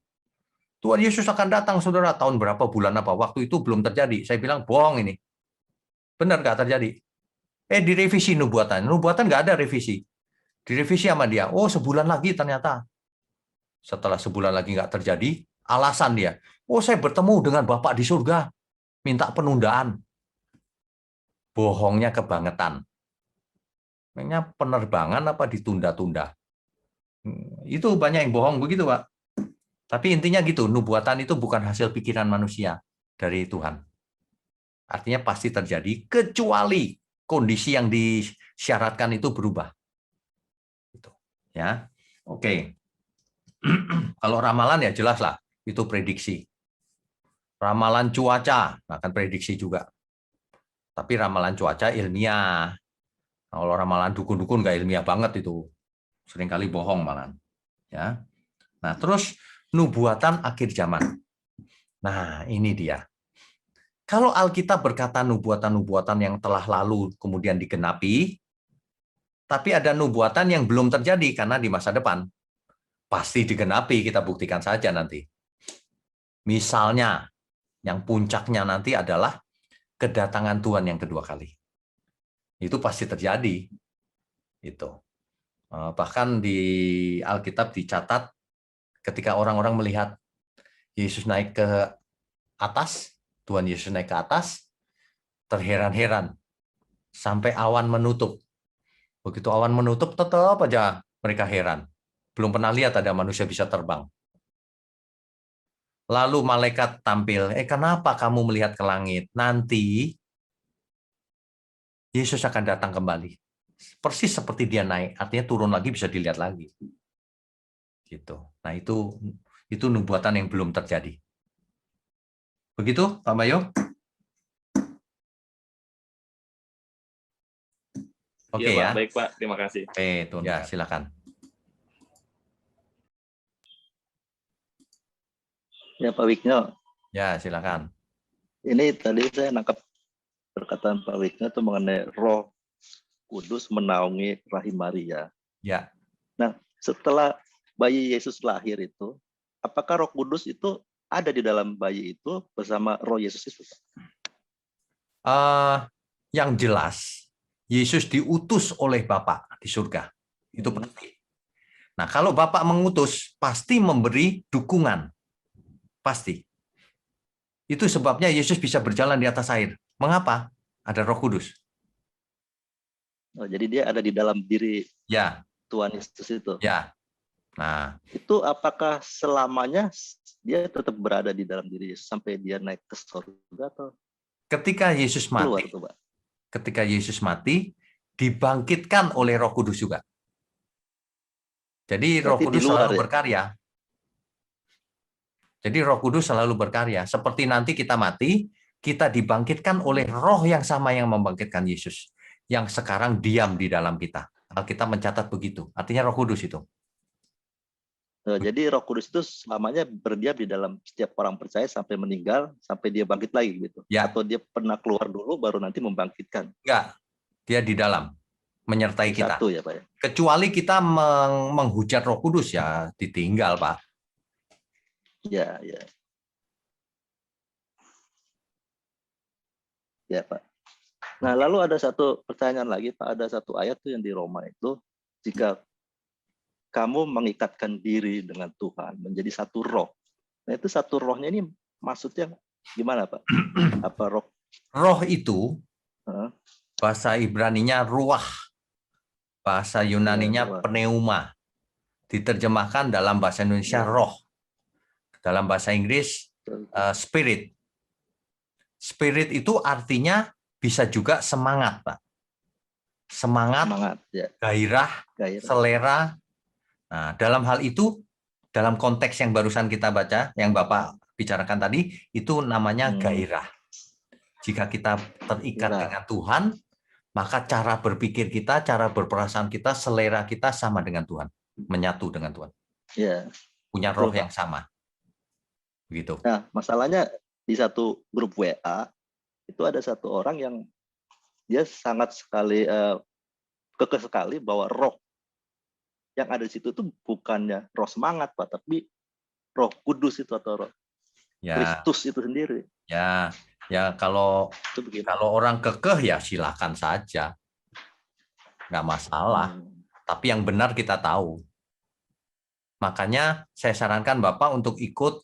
Tuhan Yesus akan datang, saudara. Tahun berapa, bulan apa. Waktu itu belum terjadi. Saya bilang, bohong ini. Benar nggak terjadi. Direvisi nubuatan. Nubuatan nggak ada revisi. Direvisi sama dia. Oh, sebulan lagi ternyata. Setelah sebulan lagi nggak terjadi, alasan dia. Oh, saya bertemu dengan Bapak di surga. Minta penundaan. Bohongnya kebangetan. Namanya penerbangan apa ditunda-tunda. Itu banyak yang bohong begitu, Pak. Tapi intinya gitu, nubuatan itu bukan hasil pikiran manusia dari Tuhan. Artinya pasti terjadi, kecuali kondisi yang disyaratkan itu berubah. Gitu. Ya, oke. Kalau ramalan ya jelas lah, itu prediksi. Ramalan cuaca, akan prediksi juga. Tapi ramalan cuaca ilmiah. Kalau ramalan dukun-dukun nggak ilmiah banget itu, seringkali bohong malah. Ya, nah terus nubuatan akhir zaman. Nah ini dia. Kalau Alkitab berkata nubuatan-nubuatan yang telah lalu kemudian digenapi, tapi ada nubuatan yang belum terjadi karena di masa depan pasti digenapi. Kita buktikan saja nanti. Misalnya, yang puncaknya nanti adalah kedatangan Tuhan yang kedua kali. Itu pasti terjadi. Itu. Bahkan di Alkitab dicatat ketika orang-orang melihat Yesus naik ke atas, Tuhan Yesus naik ke atas, terheran-heran sampai awan menutup. Begitu awan menutup, tetap aja mereka heran. Belum pernah lihat ada manusia bisa terbang. Lalu malaikat tampil, kenapa kamu melihat ke langit? Nanti Yesus akan datang kembali. Persis seperti dia naik, artinya turun lagi bisa dilihat lagi. Gitu. Nah, itu nubuatan yang belum terjadi. Begitu, Pak Mayo? Oke ya. ya. Baik, Pak. Terima kasih. Tuhan. Ya, silakan. Ya, Pak Wikno. Ya, silakan. Ini tadi saya nangkap perkataan Pak Wikno itu mengenai Roh Kudus menaungi rahim Maria. Ya. Nah, setelah bayi Yesus lahir itu, apakah Roh Kudus itu ada di dalam bayi itu bersama Roh Yesus itu? Yang jelas, Yesus diutus oleh Bapa di surga. Itu pasti. Nah, kalau Bapa mengutus, pasti memberi dukungan. Pasti. Itu sebabnya Yesus bisa berjalan di atas air. Mengapa? Ada Roh Kudus. Oh, jadi dia ada di dalam diri ya. Tuhan Yesus itu. Ya. Nah, itu apakah selamanya dia tetap berada di dalam diri Yesus sampai dia naik ke surga atau ketika Yesus mati? Keluar, tuh, Pak. Ketika Yesus mati, dibangkitkan oleh Roh Kudus juga. Jadi Roh Kudus selalu berkarya. Jadi Roh Kudus selalu berkarya. Seperti nanti kita mati, kita dibangkitkan oleh Roh yang sama yang membangkitkan Yesus, yang sekarang diam di dalam kita. Alkitab mencatat begitu. Artinya Roh Kudus itu. Jadi Roh Kudus itu selamanya berdiam di dalam setiap orang percaya sampai meninggal, sampai dia bangkit lagi gitu. Ya. Atau dia pernah keluar dulu baru nanti membangkitkan. Enggak. Dia di dalam, menyertai kita. Satu ya, Pak ya. Kecuali kita menghujat Roh Kudus ya ditinggal, Pak. Ya, ya. Ya, Pak. Nah, lalu ada satu pertanyaan lagi, Pak. Ada satu ayat tuh yang di Roma itu, jika kamu mengikatkan diri dengan Tuhan, menjadi satu roh. Nah, itu satu rohnya ini maksudnya gimana, Pak? Apa roh? Roh itu, bahasa Ibraninya ruah, bahasa Yunaninya pneuma. Diterjemahkan dalam bahasa Indonesia roh. Dalam bahasa Inggris, spirit. Spirit itu artinya bisa juga semangat, Pak. Semangat ya. gairah, selera. Nah, dalam hal itu, dalam konteks yang barusan kita baca, yang Bapak bicarakan tadi, itu namanya gairah. Jika kita terikat dengan Tuhan, maka cara berpikir kita, cara berperasaan kita, selera kita sama dengan Tuhan. Menyatu dengan Tuhan. Ya. Punya roh yang sama. Begitu. Nah, masalahnya di satu grup WA, itu ada satu orang yang dia sangat sekali kekeh sekali bahwa roh yang ada di situ itu bukannya roh semangat, Pak, tapi Roh Kudus itu atau roh Kristus itu sendiri. Ya kalau orang kekeh ya silakan saja, nggak masalah. Tapi yang benar kita tahu. Makanya saya sarankan Bapak untuk ikut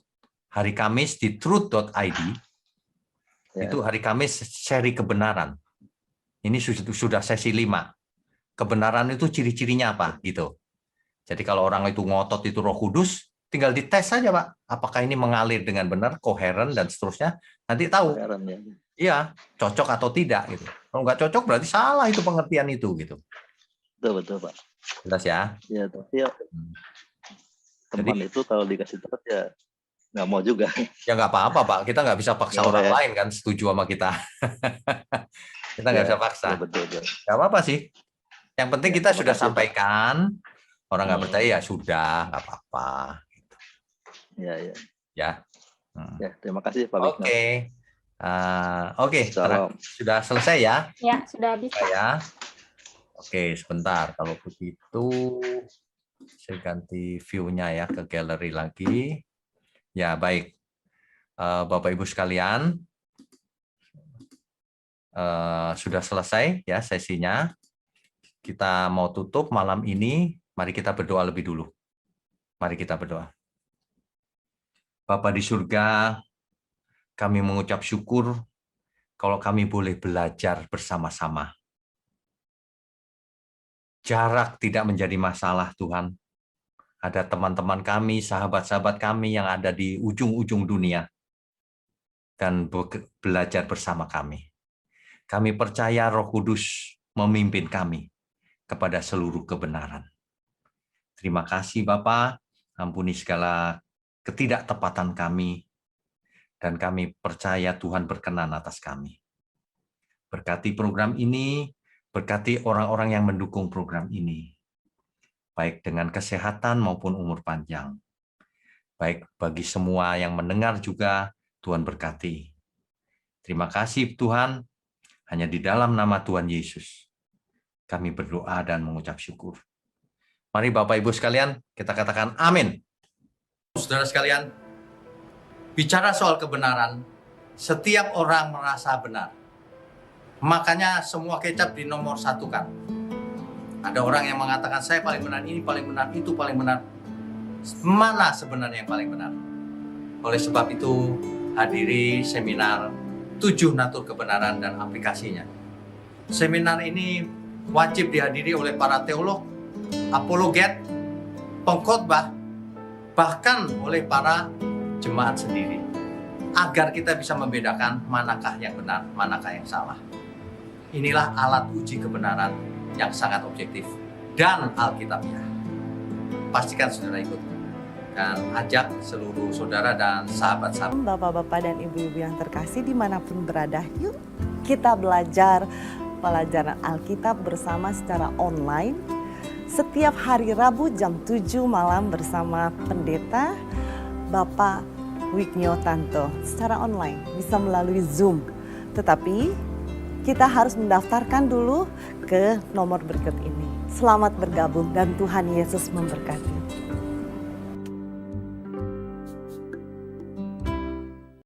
hari Kamis di truth.id. Itu hari Kamis seri kebenaran. Ini sudah sesi 5. Kebenaran itu ciri-cirinya apa gitu. Jadi kalau orang itu ngotot itu Roh Kudus, tinggal dites saja, Pak. Apakah ini mengalir dengan benar, koheren dan seterusnya. Nanti tahu. Iya, cocok atau tidak gitu. Kalau nggak cocok berarti salah itu pengertian itu gitu. Betul, Pak. Jelas ya? Iya, tapi ya teman itu kalau dikasih tahu ya nggak mau juga. Ya nggak apa-apa, Pak. Kita nggak bisa paksa orang lain kan setuju sama kita. Kita nggak bisa paksa. Betul. Nggak apa-apa sih. Yang penting kita sudah sampaikan. Orang nggak percaya ya sudah, nggak apa-apa. Iya. Ya. Ya, terima kasih Pak Bikno. Oke. Sudah selesai ya? Ya, sudah habis Pak. Ya. Oke, sebentar. Kalau begitu, saya ganti view-nya ya ke galeri lagi. Ya, baik. Bapak Ibu sekalian, sudah selesai ya sesinya. Kita mau tutup malam ini. Mari kita berdoa lebih dulu. Mari kita berdoa. Bapa di surga, kami mengucap syukur kalau kami boleh belajar bersama-sama. Jarak tidak menjadi masalah, Tuhan. Ada teman-teman kami, sahabat-sahabat kami yang ada di ujung-ujung dunia dan belajar bersama kami. Kami percaya Roh Kudus memimpin kami kepada seluruh kebenaran. Terima kasih Bapa, ampuni segala ketidaktepatan kami, dan kami percaya Tuhan berkenan atas kami. Berkati program ini, berkati orang-orang yang mendukung program ini, baik dengan kesehatan maupun umur panjang. Baik bagi semua yang mendengar juga, Tuhan berkati. Terima kasih Tuhan, hanya di dalam nama Tuhan Yesus, kami berdoa dan mengucap syukur. Mari Bapak Ibu sekalian, kita katakan amin. Saudara sekalian, bicara soal kebenaran, setiap orang merasa benar. Makanya semua kecap di nomor 1 kan. Ada orang yang mengatakan saya paling benar, ini paling benar, itu paling benar. Mana sebenarnya yang paling benar? Oleh sebab itu, hadiri seminar 7 natur kebenaran dan aplikasinya. Seminar ini wajib dihadiri oleh para teolog, apologet, pengkhotbah, bahkan oleh para jemaat sendiri, agar kita bisa membedakan manakah yang benar, manakah yang salah. Inilah alat uji kebenaran yang sangat objektif dan alkitabiah. Pastikan saudara ikut dan ajak seluruh saudara dan sahabat-sahabat. Bapak-bapak dan ibu-ibu yang terkasih dimanapun berada, yuk kita belajar pelajaran Alkitab bersama secara online setiap hari Rabu jam 7 malam bersama Pendeta Bapak Wiknyotanto secara online, bisa melalui Zoom. Tetapi kita harus mendaftarkan dulu ke nomor berikut ini. Selamat bergabung dan Tuhan Yesus memberkati.